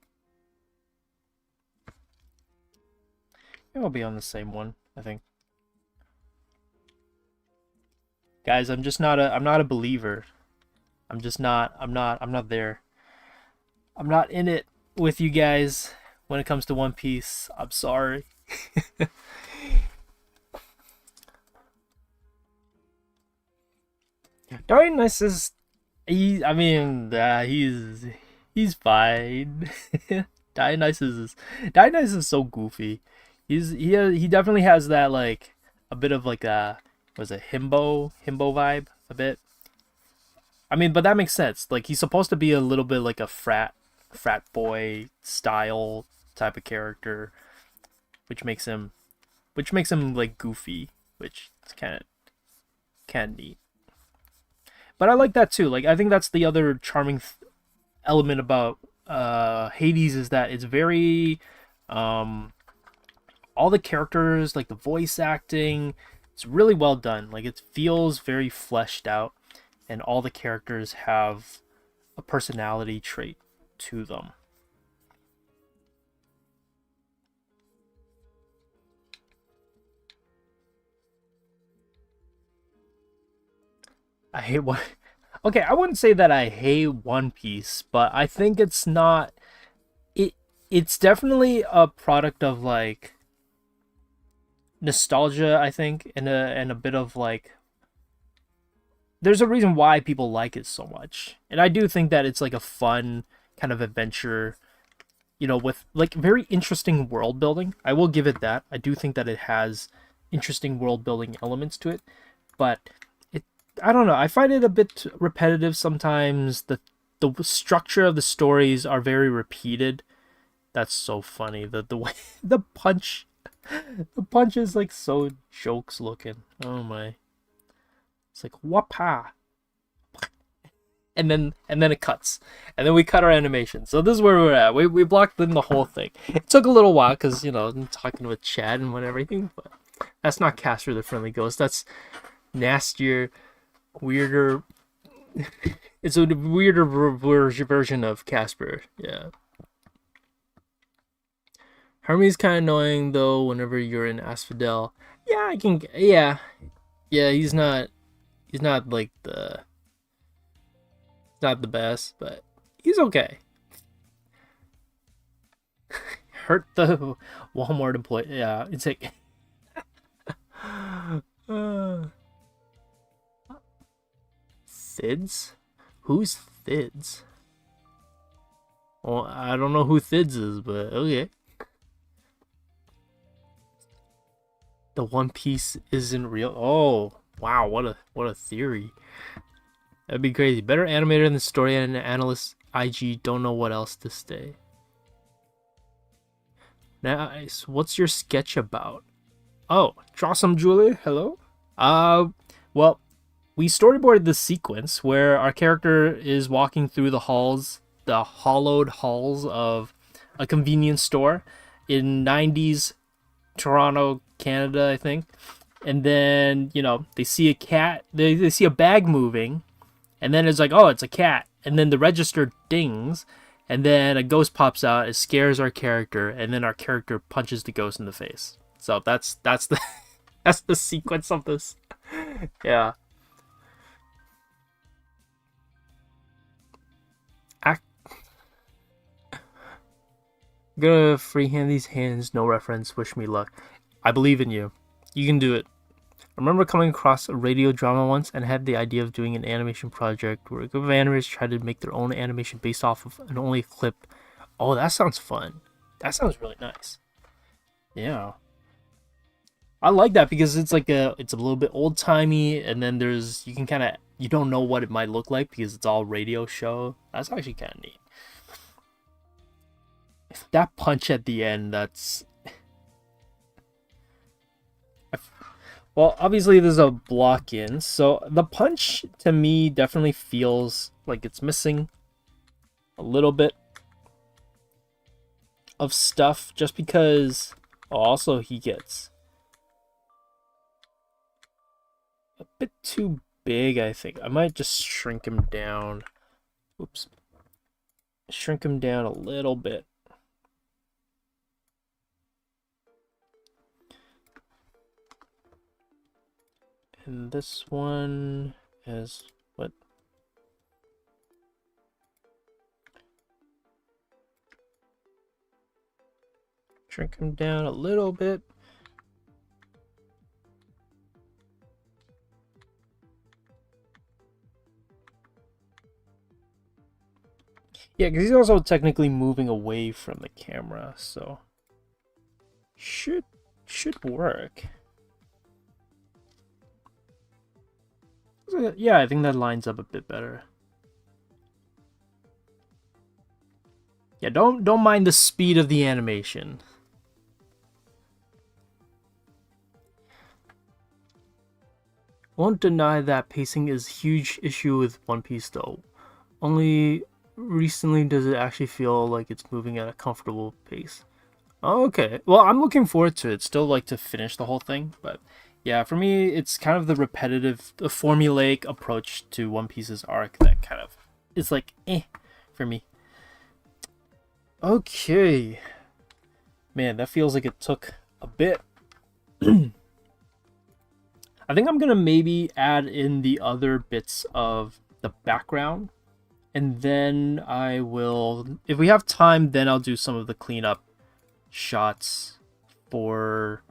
It'll be on the same one, I think. Guys, I'm not a believer. I'm not there. I'm not in it with you guys when it comes to One Piece. I'm sorry. Dionysus, I mean, he's fine. Dionysus is so goofy. He definitely has that like a bit of like a was it himbo vibe a bit. I mean, but that makes sense. Like he's supposed to be a little bit like a frat boy style type of character, which makes him like goofy, which is kind of neat. But I like that too. Like I think that's the other charming element about Hades is that it's very all the characters, like the voice acting, it's really well done. Like it feels very fleshed out, and all the characters have a personality trait to them. I hate one. Okay, I wouldn't say that I hate One Piece, but I think it's not. It it's definitely a product of like nostalgia. I think, and a bit of like. There's a reason why people like it so much, and I do think that it's like a fun kind of adventure. You know, with like very interesting world building. I will give it that. I do think that it has interesting world building elements to it, but I don't know. I find it a bit repetitive sometimes. The structure of the stories are very repeated. That's so funny. The way the punch is like so jokes looking. Oh my! It's like wapa, and then it cuts, and then we cut our animation. So this is where we're at. We blocked in the whole thing. It took a little while because you know I'm talking with Chad and everything, but that's not Casper the Friendly Ghost. That's nastier, weirder. It's a weirder version of Casper. Yeah. Hermes kind of annoying though. Whenever you're in Asphodel, yeah, I can. Yeah, yeah. He's not. He's not like the. Not the best, but he's okay. Hurt the Walmart employee. Yeah, it's like. Thids? Who's Thids? Well, I don't know who Thids is, but okay. The One Piece isn't real. Oh, wow, what a theory. That'd be crazy. Better animator than the story and analyst IG don't know what else to say. Nice. What's your sketch about? Oh, draw some Julie. Hello. Well, we storyboarded this sequence where our character is walking through the halls, the hollowed halls of a convenience store in 90s Toronto, Canada, I think. And then, you know, they see a cat, they see a bag moving, and then it's like, oh, it's a cat. And then the register dings, and then a ghost pops out, it scares our character, and then our character punches the ghost in the face. So that's the that's the sequence of this. Yeah. Gonna freehand these hands, no reference, wish me luck. I believe in you. You can do it. I remember coming across a radio drama once and had the idea of doing an animation project where a group of animators tried to make their own animation based off of an only clip. Oh, that sounds fun. That sounds really nice. Yeah. I like that because it's like it's a little bit old timey, and then there's you can kind of you don't know what it might look like because it's all radio show. That's actually kind of neat. That punch at the end, that's well, obviously there's a block in, so the punch to me definitely feels like it's missing a little bit of stuff just because also he gets a bit too big, I think. I might just shrink him down. Oops. Shrink him down a little bit. And this one is what? Shrink him down a little bit. Yeah, because he's also technically moving away from the camera, so should work. Yeah, I think that lines up a bit better. Yeah, don't mind the speed of the animation. Won't deny that pacing is a huge issue with One Piece though. Only recently does it actually feel like it's moving at a comfortable pace. Oh, okay. Well, I'm looking forward to it. Still like to finish the whole thing, but yeah, for me, it's kind of the repetitive, the formulaic approach to One Piece's arc that kind of is like, for me. Okay. Man, that feels like it took a bit. I think I'm gonna maybe add in the other bits of the background, and then I will, if we have time, then I'll do some of the cleanup shots for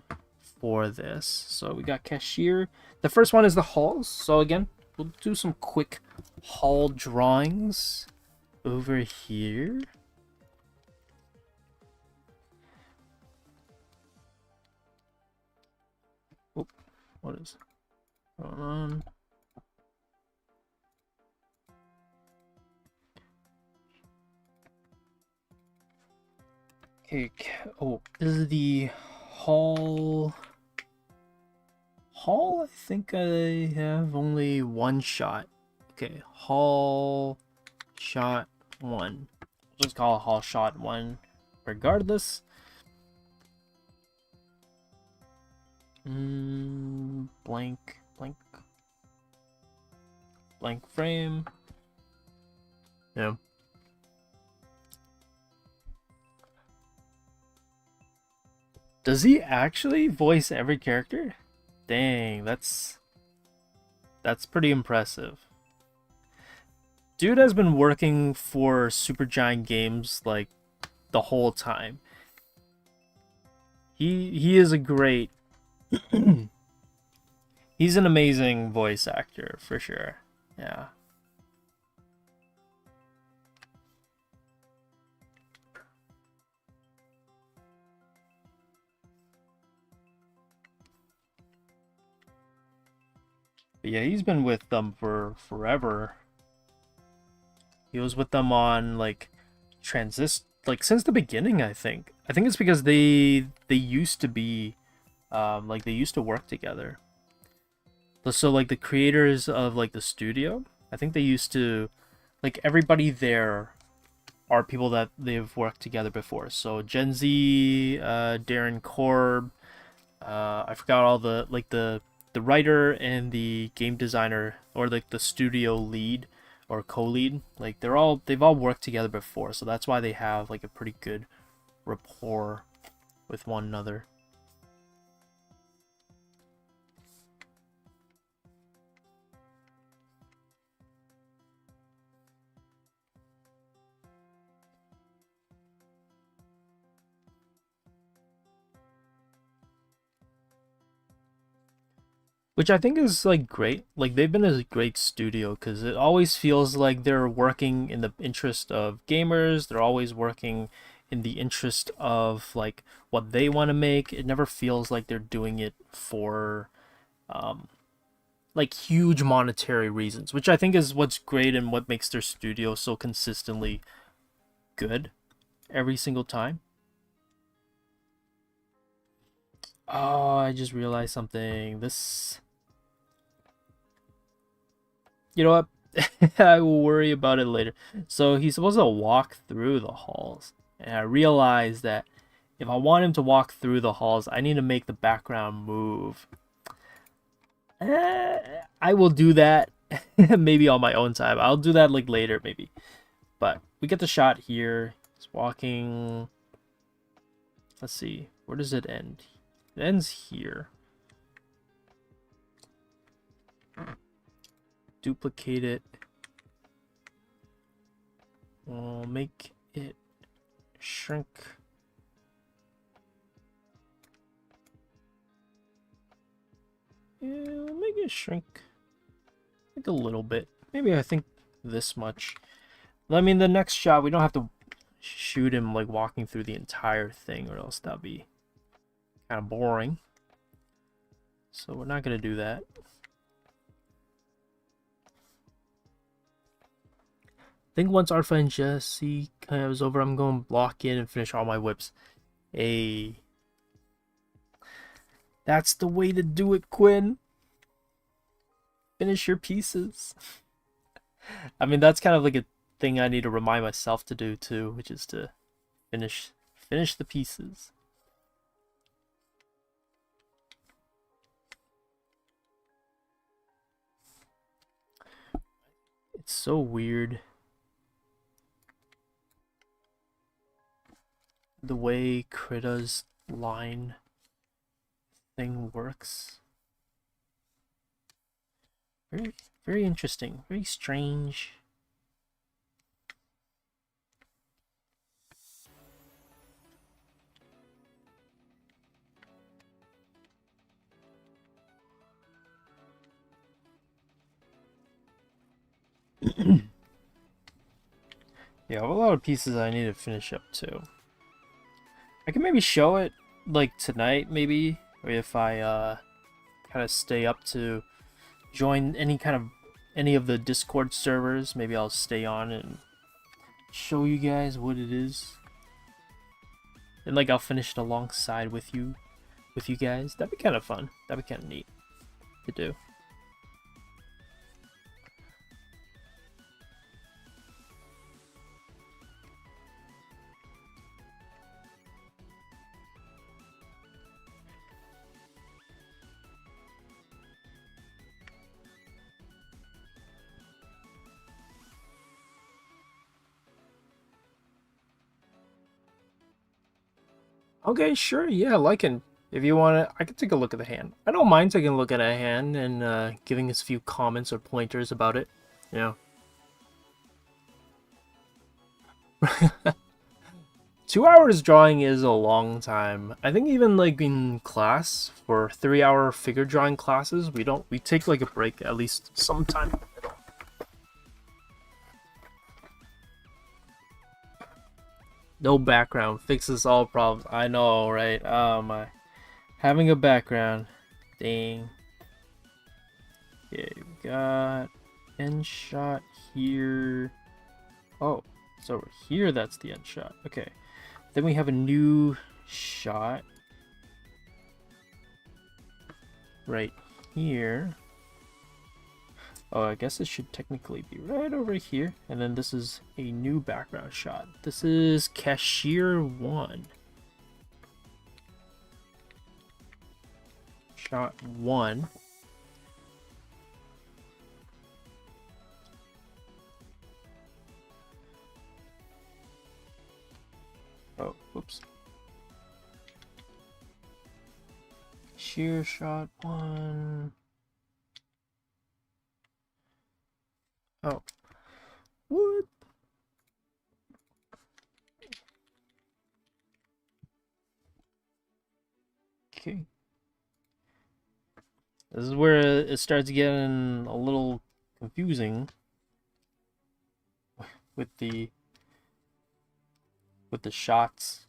this. So we got cashier. The first one is the halls. So again, we'll do some quick hall drawings over here. Oh, what is going on? Okay, oh, this is the hall. I think I have only one shot. Okay, hall shot 1. Let's call it hall shot 1 regardless. Blank frame. Yeah. Does he actually voice every character? Dang, that's pretty impressive. Dude has been working for Supergiant Games like the whole time. He is a great he's an amazing voice actor for sure. Yeah. But yeah, he's been with them for forever. He was with them on like like since the beginning, I think. I think it's because they used to be like they used to work together. So like the creators of like the studio, I think they used to like everybody there are people that they've worked together before. So Gen Z, Darren Korb, I forgot all the like the writer and the game designer or like the studio lead or co-lead, like they've all worked together before, so that's why they have like a pretty good rapport with one another. Which I think is like great. Like they've been a great studio because it always feels like they're working in the interest of gamers. They're always working in the interest of like what they want to make. It never feels like they're doing it for like huge monetary reasons, which I think is what's great and what makes their studio so consistently good every single time. Oh, I just realized something. This, you know what? I will worry about it later. So he's supposed to walk through the halls. And I realized that if I want him to walk through the halls, I need to make the background move. I will do that maybe on my own time. I'll do that like later maybe. But we get the shot here. He's walking. Let's see. Where does it end? It ends here. Duplicate it. We'll make it shrink. Yeah, we'll make it shrink like a little bit. Maybe I think this much. I mean, the next shot, we don't have to shoot him like walking through the entire thing, or else that'd be kind of boring. So we're not gonna do that. I think once Arfa and Jesse kind of is over, I'm going to lock in and finish all my whips. Hey, that's the way to do it, Quinn. Finish your pieces. I mean, that's kind of like a thing I need to remind myself to do too, which is to finish the pieces. It's so weird the way Krita's line thing works. Very, very interesting. Very strange. Yeah, I have a lot of pieces I need to finish up too. I can maybe show it like tonight, maybe, or if I kind of stay up to join any of the Discord servers, maybe I'll stay on and show you guys what it is, and like I'll finish it alongside with you guys. That'd be kind of fun. That'd be kind of neat to do. Okay, sure, yeah, like it. If you want to, I can take a look at the hand. I don't mind taking a look at a hand and giving us a few comments or pointers about it. You know. 2 hours drawing is a long time. I think even like in class for 3-hour figure drawing classes, we take like a break at least sometime. No background fixes all problems. I know, right? Oh my. Having a background. Dang. Okay, we got end shot here. Oh, it's over here. That's the end shot. Okay. Then we have a new shot right here. Oh, I guess it should technically be right over here. And then this is a new background shot. This is Cashier 1. Shot 1. Oh, whoops. Shear shot 1. Oh. What? Okay. This is where it starts getting a little confusing with the with the shots.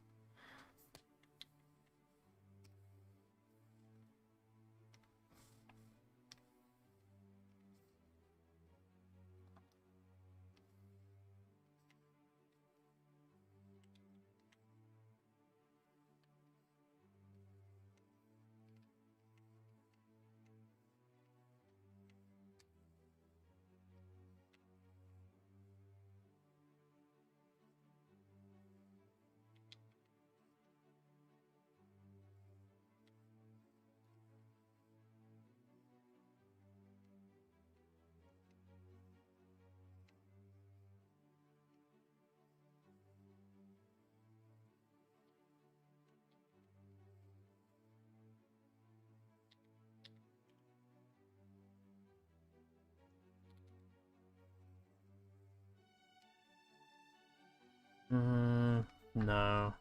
No.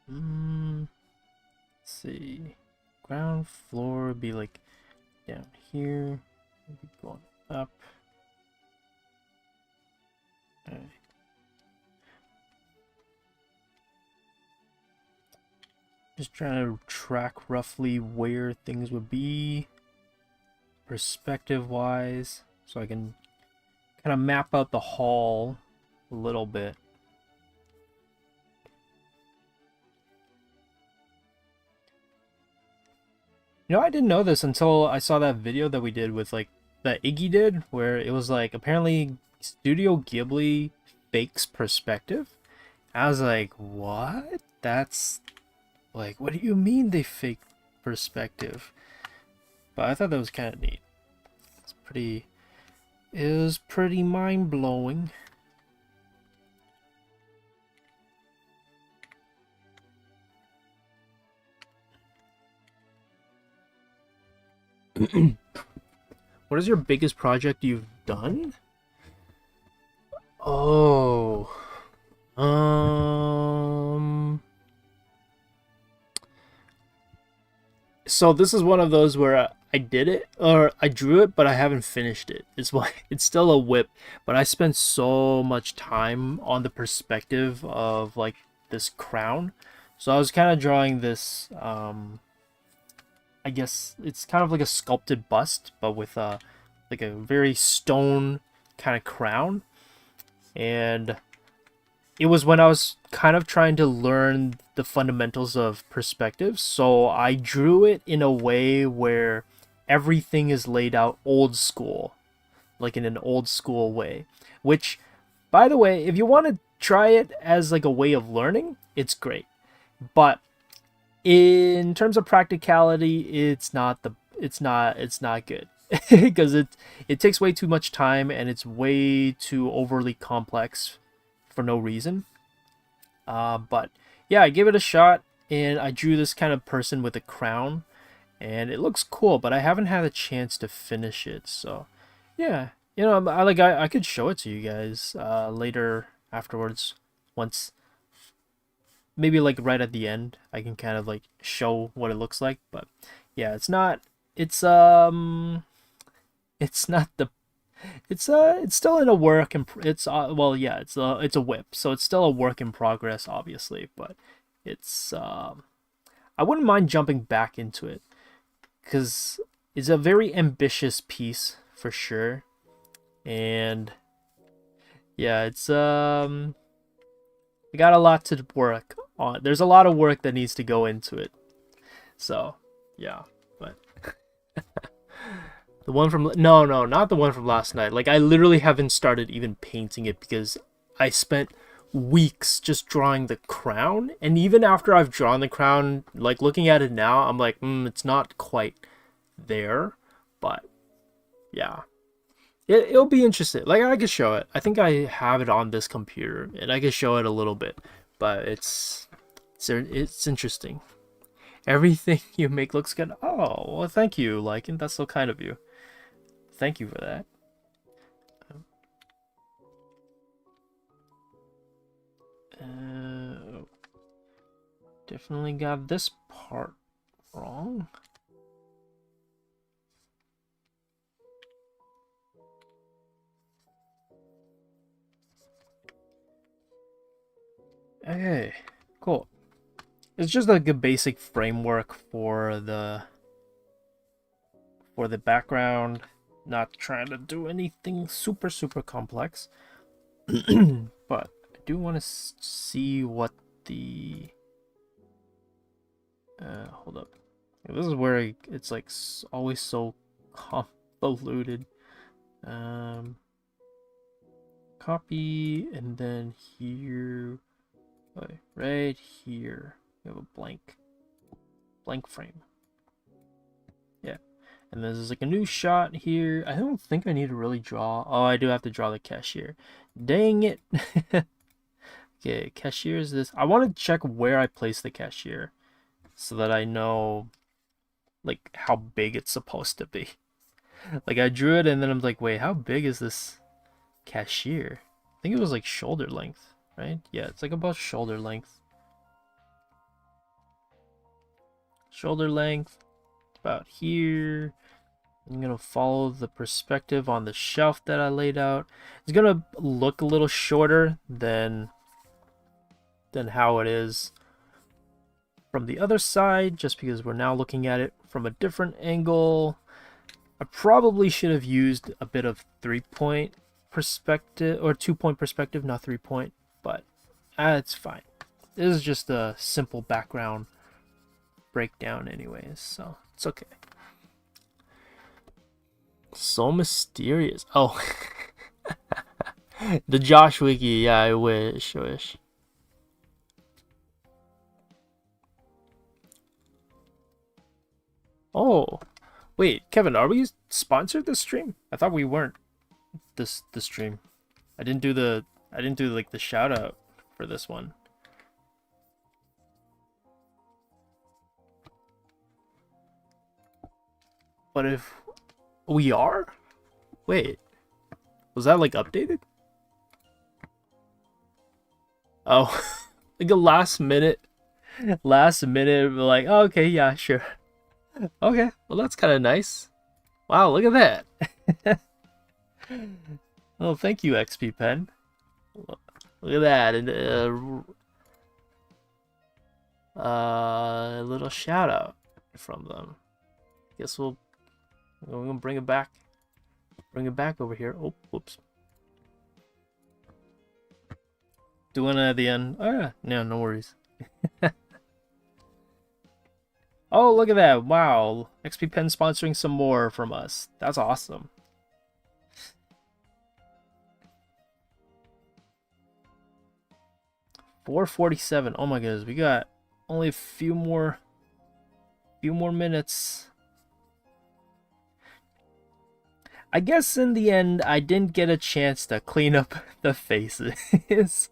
Let's see. Ground floor would be like down here. Maybe going up. Okay. Just trying to track roughly where things would be perspective wise, so I can kind of map out the hall a little bit. You know, I didn't know this until I saw that video that we did with, like, that Iggy did, where it was like, apparently Studio Ghibli fakes perspective. I was like, what? That's, like, what do you mean they fake perspective? But I thought that was kind of neat. It was pretty mind-blowing. What is your biggest project you've done? Oh, so this is one of those where I did it, or I drew it, but I haven't finished it. It's still a whip, but I spent so much time on the perspective of, like, this crown. So I was kind of drawing this, I guess it's kind of like a sculpted bust, but with like a very stone kind of crown. And it was when I was kind of trying to learn the fundamentals of perspective. So I drew it in a way where everything is laid out old school, like in an old school way. Which, by the way, if you want to try it as like a way of learning, it's great. But in terms of practicality, it's not good because it takes way too much time and it's way too overly complex for no reason. But yeah, I gave it a shot and I drew this kind of person with a crown and it looks cool, but I haven't had a chance to finish it. So yeah, I could show it to you guys later afterwards, once, maybe like right at the end I can kind of like show what it looks like. But yeah, it's not the it's still in a work and it's well, yeah, it's a whip, so it's still a work in progress, obviously. But it's I wouldn't mind jumping back into it because it's a very ambitious piece for sure. And yeah, it's I got a lot to work on. There's a lot of work that needs to go into it. So, yeah. But the one from no, not the one from last night. Like, I literally haven't started even painting it because I spent weeks just drawing the crown, and even after I've drawn the crown, like looking at it now, I'm like, it's not quite there. But yeah. It'll be interesting. Like, I could show it. I think I have it on this computer, and I could show it a little bit. But it's interesting. Everything you make looks good. Oh, well, thank you, Lycan. That's so kind of you. Thank you for that. Definitely got this part wrong. Okay, cool. It's just like a basic framework for the background. Not trying to do anything super complex. But I do want to see what the hold up. This is where it's like always so convoluted. Copy, and then here, right here, we have a blank frame. Yeah, and this is like a new shot here. I don't think I need to really draw. Oh, I do have to draw the cashier. Dang it. Okay, cashier is this. I want to check where I place the cashier so that I know like how big it's supposed to be. Like I drew it and then I'm like, wait, how big is this cashier? I think it was like shoulder length, right? Yeah, it's like about shoulder length. Shoulder length, about here. I'm gonna follow the perspective on the shelf that I laid out. It's gonna look a little shorter than how it is from the other side, just because we're now looking at it from a different angle. I probably should have used a bit of 3-point perspective, or 2-point perspective, not 3-point, but it's fine. This is just a simple background breakdown anyways, so it's okay. So mysterious. Oh. The Josh Wiki, yeah, I wish. Oh, wait, Kevin, are we sponsored this stream? I thought we weren't. This stream. I didn't do like the shout out for this one. But if we are? Wait. Was that like updated? Oh, like a last minute we're like, oh, okay, yeah, sure. Okay, well that's kind of nice. Wow, look at that. Oh, thank you, XP Pen. Look at that, and a little shout out from them. Guess we're gonna bring it back. Bring it back over here. Oh, whoops. Doing it at the end. Oh yeah, no worries. Oh, look at that. Wow. XP Pen sponsoring some more from us. That's awesome. $4.47. Oh my goodness. We got only a few more minutes. I guess in the end, I didn't get a chance to clean up the faces.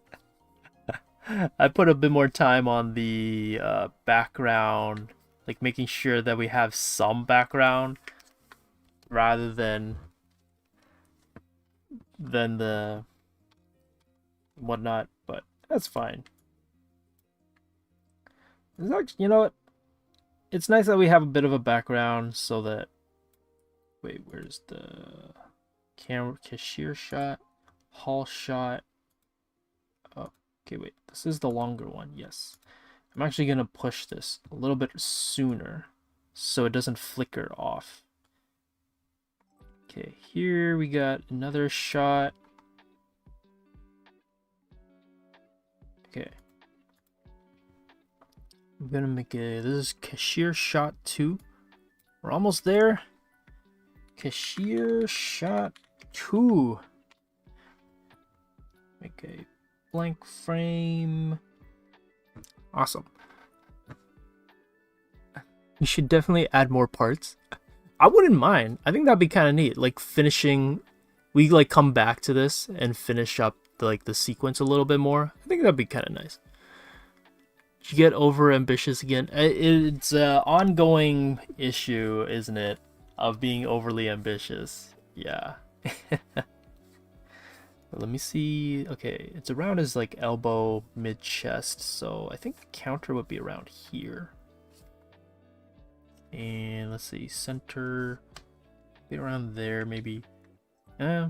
I put a bit more time on the background, like making sure that we have some background rather than the whatnot, but that's fine. You know what? It's nice that we have a bit of a background so that... Wait, where's the camera? Cashier shot, hall shot. Oh, okay, wait. This is the longer one. Yes. I'm actually going to push this a little bit sooner so it doesn't flicker off. Okay, here we got another shot. Okay. I'm going to make this is cashier shot 2. We're almost there. Cashier shot 2. Make a blank frame. Awesome. We should definitely add more parts. I wouldn't mind. I think that'd be kind of neat. Like finishing, we like come back to this and finish up the sequence a little bit more. I think that'd be kind of nice. Did you get over ambitious again? It's an ongoing issue, isn't it? Of being overly ambitious. Yeah. Let me see. Okay, it's around his like elbow, mid chest, so I think the counter would be around here. And let's see, center, be around there maybe. Yeah,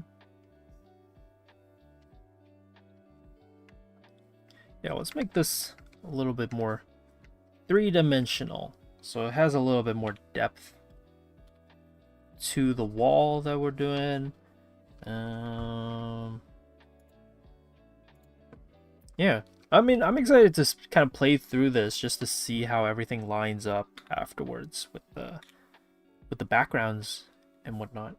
Yeah, let's make this a little bit more three-dimensional. So it has a little bit more depth to the wall that we're doing. Yeah, I mean, I'm excited to kind of play through this just to see how everything lines up afterwards with the backgrounds and whatnot.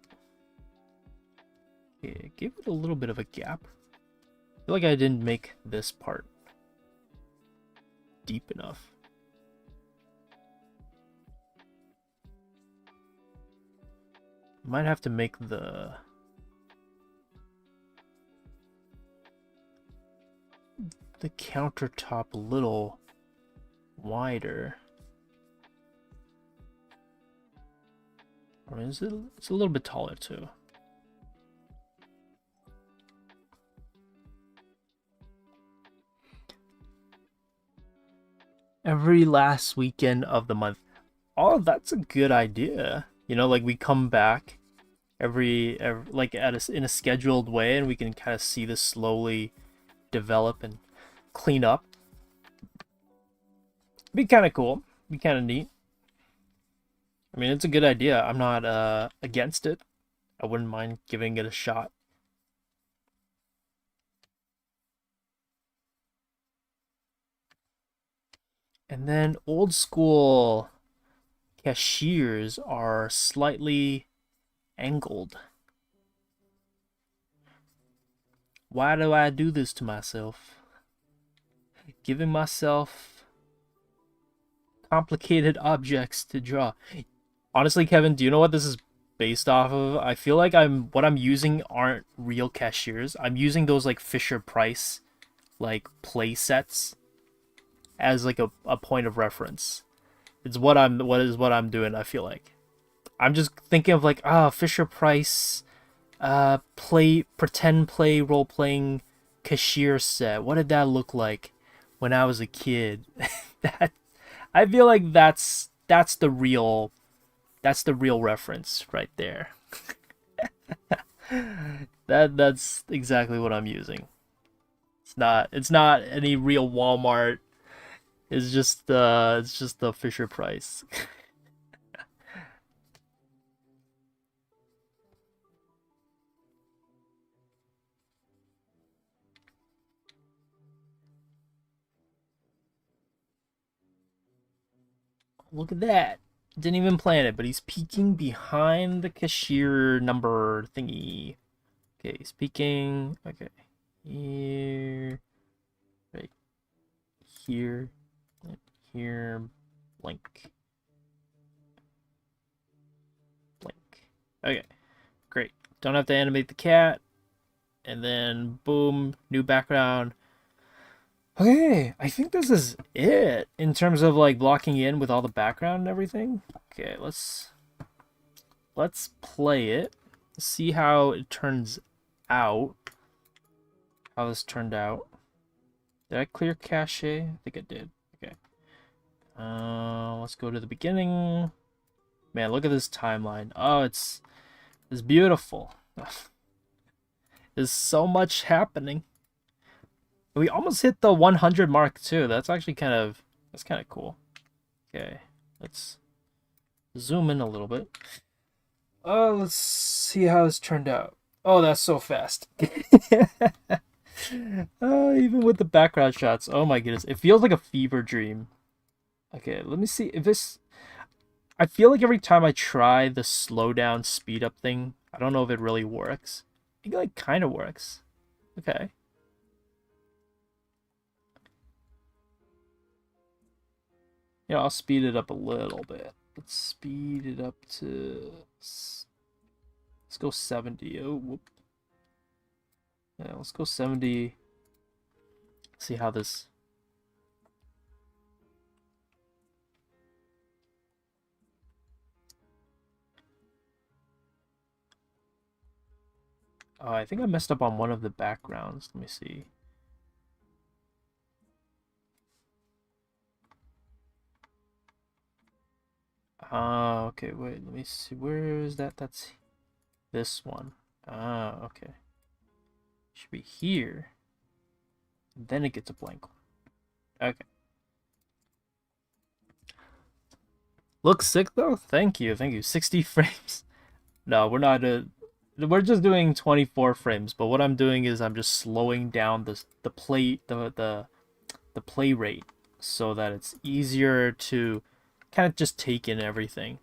Okay, give it a little bit of a gap. I feel like I didn't make this part deep enough. Might have to make the countertop a little wider. Or is it? It's a little bit taller too. Every last weekend of the month. Oh, that's a good idea. You know, like we come back every like in a scheduled way, and we can kind of see this slowly develop and clean up. Be kind of cool. Be kind of neat. I mean, it's a good idea. I'm not against it. I wouldn't mind giving it a shot. And then old school cashiers are slightly angled. Why do I do this to myself? Giving myself complicated objects to draw. Honestly, Kevin, do you know what this is based off of? I feel like what I'm using aren't real cashiers. I'm using those like Fisher-Price like play sets as like a point of reference. It's what I'm doing, I feel like. I'm just thinking of like Fisher-Price pretend play role playing cashier set. What did that look like when I was a kid? That I feel like that's the real reference right there. That's exactly what I'm using. It's not any real Walmart. It's just the Fisher-Price. Look at that. Didn't even plan it, but he's peeking behind the cashier number thingy. Okay, he's peeking. Okay. Here. Right. Here. Here. Blank. Blank. Okay. Great. Don't have to animate the cat. And then, boom, new background. Okay, I think this is it in terms of like blocking in with all the background and everything. Okay, let's play it. See how it turns out. How this turned out. Did I clear cache? I think I did. Okay. Let's go to the beginning. Man, look at this timeline. Oh, it's beautiful. There's so much happening. We almost hit the 100 mark too. That's actually kind of cool. Okay, let's zoom in a little bit. Let's see how this turned out. Oh, that's so fast. Even with the background shots. Oh my goodness, it feels like a fever dream. Okay, let me see if this. I feel like every time I try the slow down, speed up thing, I don't know if it really works. It like kind of works. Okay. Yeah, I'll speed it up a little bit. Let's speed it up to... Let's go 70. Oh, whoop. Yeah, let's go 70. See how this... Oh, I think I messed up on one of the backgrounds. Let me see. Okay, wait, let me see. Where is that? That's this one. Okay. Should be here. Then it gets a blank one. Okay. Looks sick though. Thank you. Thank you. 60 frames. No, we're not. We're just doing 24 frames. But what I'm doing is I'm just slowing down the play rate so that it's easier to kind of just take in everything.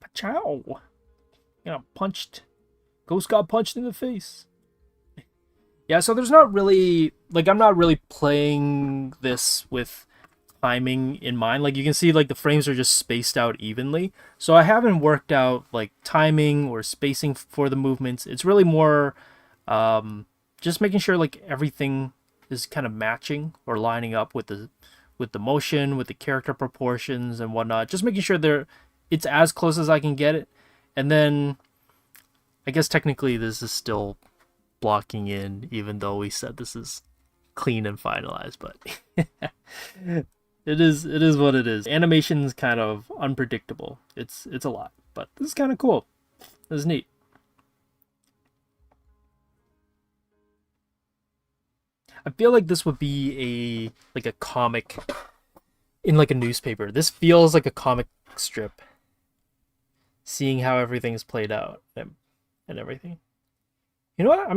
Pachow! You know, punched. Ghost got punched in the face. Yeah, so there's not really like I'm not really playing this with timing in mind. Like you can see like the frames are just spaced out evenly. So I haven't worked out like timing or spacing for the movements. It's really more just making sure like everything is kind of matching or lining up with the motion, with the character proportions and whatnot. Just making sure it's as close as I can get it. And then I guess technically this is still blocking in, even though we said this is clean and finalized, but it is what it is. Animation's kind of unpredictable. It's a lot, but this is kind of cool. This is neat. I feel like this would be a comic in like a newspaper. This feels like a comic strip. Seeing how everything's played out and everything. You know what?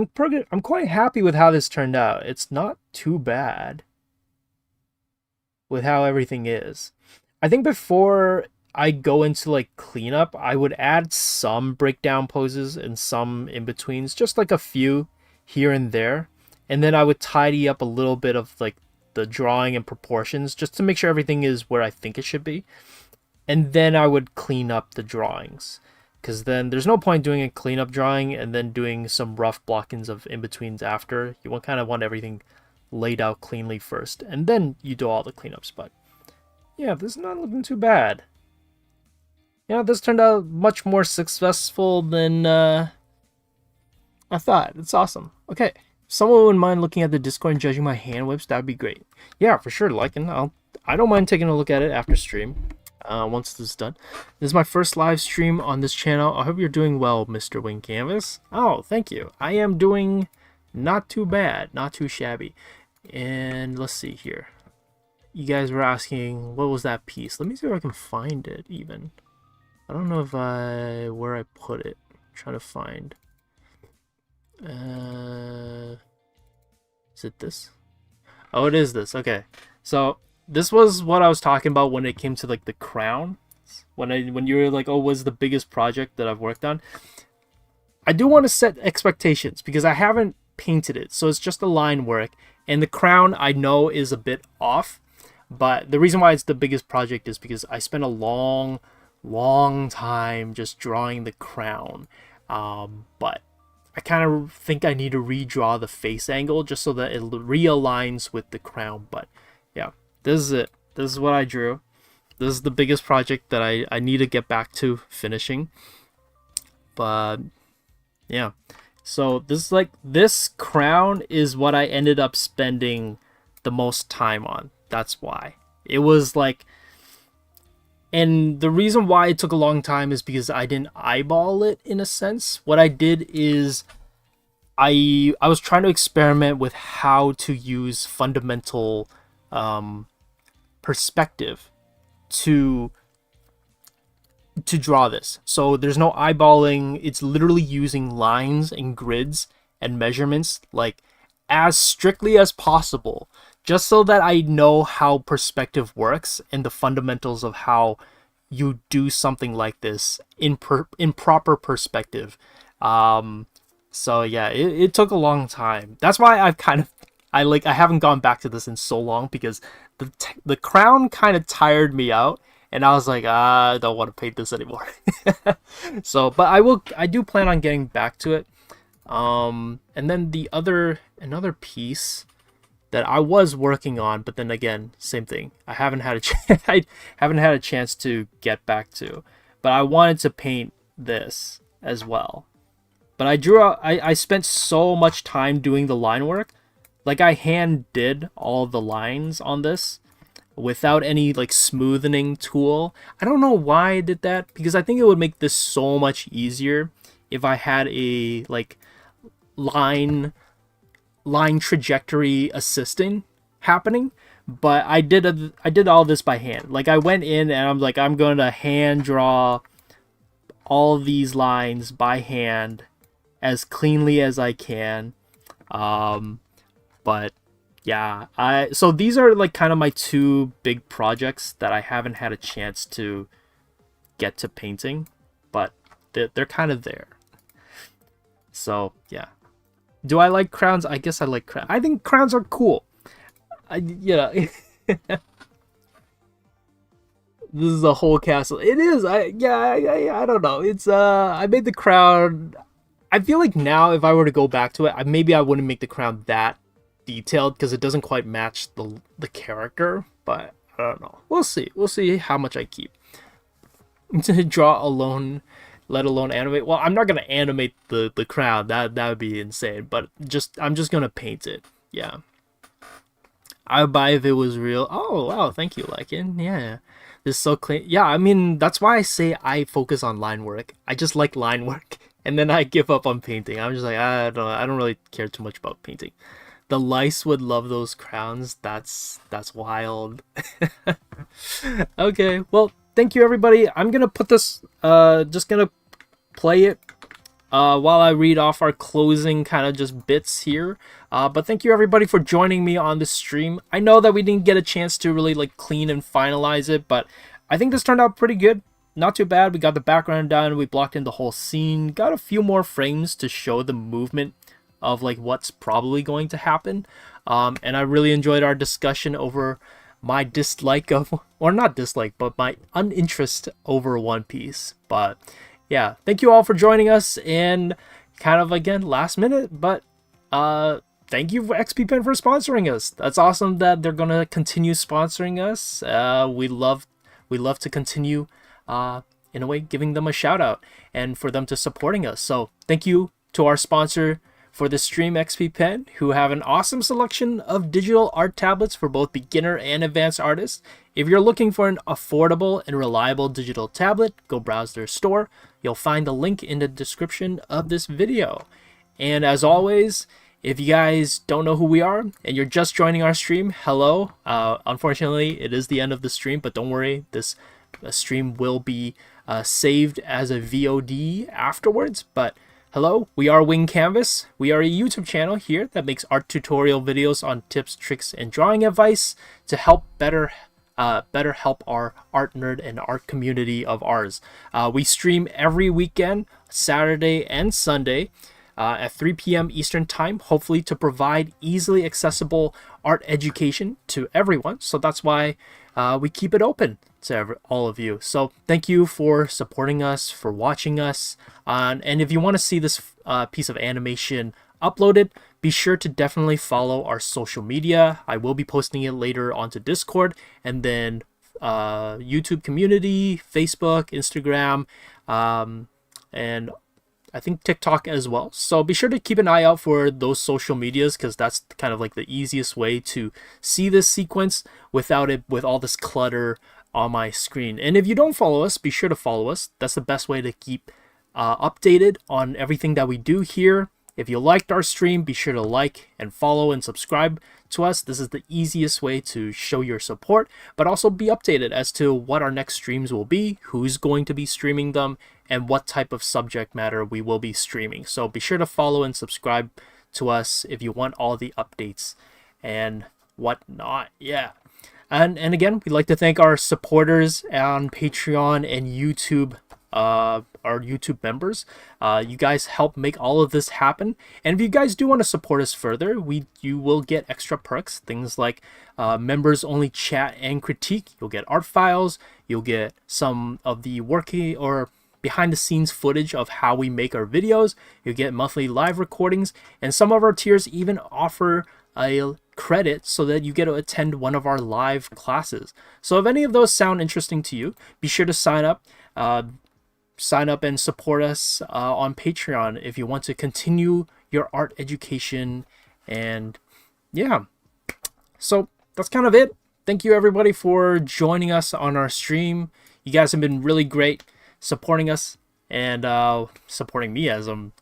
I'm quite happy with how this turned out. It's not too bad with how everything is. I think before I go into like cleanup, I would add some breakdown poses and some in-betweens, just like a few here and there. And then I would tidy up a little bit of like the drawing and proportions just to make sure everything is where I think it should be. And then I would clean up the drawings. Because then there's no point doing a cleanup drawing and then doing some rough blockings of in-betweens after. You kind of want everything laid out cleanly first, and then you do all the cleanups. But yeah, this is not looking too bad. Yeah, this turned out much more successful than I thought. It's awesome. Okay, if someone wouldn't mind looking at the Discord and judging my hand whips, that'd be great. Yeah, for sure, liking. I don't mind taking a look at it after stream. Once this is done. This is my first live stream on this channel. I hope you're doing well, Mr. Wing Canvas. Oh, thank you. I am doing not too bad, not too shabby. And let's see here. You guys were asking, what was that piece? Let me see if I can find it even. I don't know where I put it. I'm trying to find. Is it this? Oh, it is this. Okay. So this was what I was talking about when it came to like the crown. When you were like, oh, what's the biggest project that I've worked on? I do want to set expectations because I haven't painted it, so it's just a line work. And the crown I know is a bit off, but the reason why it's the biggest project is because I spent a long time just drawing the crown. But I kind of think I need to redraw the face angle just so that it realigns with the crown. But yeah. This is it. This is what I drew. This is the biggest project that I need to get back to finishing. But yeah. So this crown is what I ended up spending the most time on. That's why. It was like, and the reason why it took a long time is because I didn't eyeball it in a sense. What I did is I was trying to experiment with how to use fundamental perspective to draw this. So there's no eyeballing. It's literally using lines and grids and measurements like as strictly as possible, just so that I know how perspective works and the fundamentals of how you do something like this in proper perspective. So yeah, it took a long time. That's why I haven't gone back to this in so long, because the crown kind of tired me out, and I was like, I don't want to paint this anymore. So, but I do plan on getting back to it. And then another piece that I was working on, but then again, same thing. I haven't had I haven't had a chance to get back to, but I wanted to paint this as well. But I spent so much time doing the line work. Like, I hand did all the lines on this without any like smoothing tool. I don't know why I did that, because I think it would make this so much easier if I had a line trajectory assisting happening, but I did all this by hand. Like, I went in and I'm like, I'm going to hand draw all these lines by hand as cleanly as I can. But yeah, so these are like kind of my two big projects that I haven't had a chance to get to painting, but they're kind of there. So yeah, do I like crowns? I guess I like crowns. I think crowns are cool. This is a whole castle. It is. I don't know. It's I made the crown. I feel like now if I were to go back to it, maybe I wouldn't make the crown that detailed because it doesn't quite match the character. But I don't know. We'll see. We'll see how much I keep. To draw alone, let alone animate. Well, I'm not gonna animate the crown. That would be insane. But I'm just gonna paint it. Yeah. I would buy if it was real. Oh wow, thank you, Lycan. Yeah. This is so clean. Yeah, I mean, that's why I say I focus on line work. I just like line work, and then I give up on painting. I'm just like, I don't really care too much about painting. The lice would love those crowns. That's wild. Okay, well, thank you everybody. I'm gonna put this. Just gonna play it while I read off our closing kind of just bits here. But thank you everybody for joining me on this stream. I know that we didn't get a chance to really like clean and finalize it, but I think this turned out pretty good. Not too bad. We got the background done. We blocked in the whole scene. Got a few more frames to show the movement of like what's probably going to happen. And I really enjoyed our discussion over my dislike of, or not dislike, but my uninterest over One Piece. But yeah, thank you all for joining us, and kind of again last minute, but thank you for XP Pen for sponsoring us. That's awesome that they're gonna continue sponsoring us. We love to continue in a way giving them a shout out and for them to supporting us. So thank you to our sponsor for the stream, XP Pen, who have an awesome selection of digital art tablets for both beginner and advanced artists. If you're looking for an affordable and reliable digital tablet, go browse their store. You'll find the link in the description of this video. And as always, if you guys don't know who we are and you're just joining our stream, hello. Unfortunately, it is the end of the stream, but don't worry, this stream will be saved as a VOD afterwards. But hello, we are Wing Canvas. We are a YouTube channel here that makes art tutorial videos on tips, tricks, and drawing advice to help better help our art nerd and art community of ours. We stream every weekend, Saturday and Sunday, at 3 p.m. Eastern Time, hopefully to provide easily accessible art education to everyone. So that's why we keep it open to all of you. So thank you for supporting us, for watching us. And if you want to see this piece of animation uploaded, be sure to definitely follow our social media. I will be posting it later onto Discord, and then YouTube community, Facebook, Instagram, and I think TikTok as well. So be sure to keep an eye out for those social medias, because that's kind of like the easiest way to see this sequence without it with all this clutter on my screen. And if you don't follow us, be sure to follow us. That's the best way to keep updated on everything that we do here. If you liked our stream, be sure to like and follow and subscribe to us. This is the easiest way to show your support, but also be updated as to what our next streams will be, who's going to be streaming them, and what type of subject matter we will be streaming. So be sure to follow and subscribe to us if you want all the updates and whatnot. Yeah. And again, we'd like to thank our supporters on Patreon and YouTube, our YouTube members. You guys help make all of this happen. And if you guys do want to support us further, you will get extra perks, things like members only chat and critique. You'll get art files. You'll get some of the working or behind the scenes footage of how we make our videos. You get monthly live recordings, and some of our tiers even offer a credit so that you get to attend one of our live classes. So if any of those sound interesting to you, be sure to sign up and support us on Patreon if you want to continue your art education. And yeah, so that's kind of it. Thank you everybody for joining us on our stream. You guys have been really great supporting us and supporting me as I'm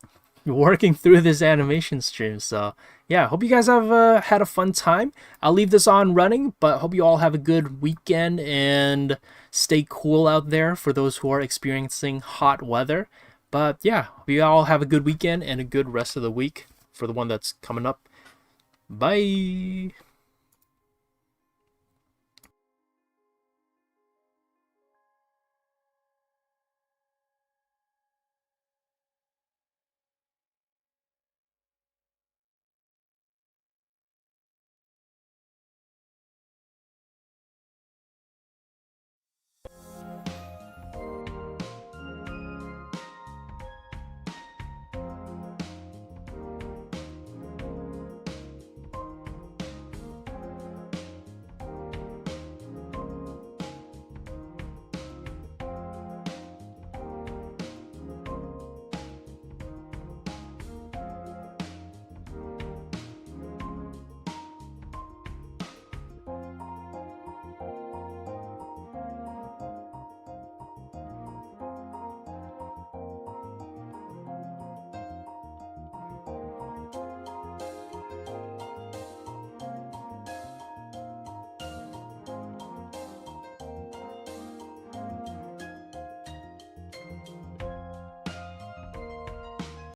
working through this animation stream. So yeah, hope you guys have had a fun time. I'll leave this on running, but hope you all have a good weekend and stay cool out there for those who are experiencing hot weather. But yeah, hope you all have a good weekend and a good rest of the week for the one that's coming up. Bye.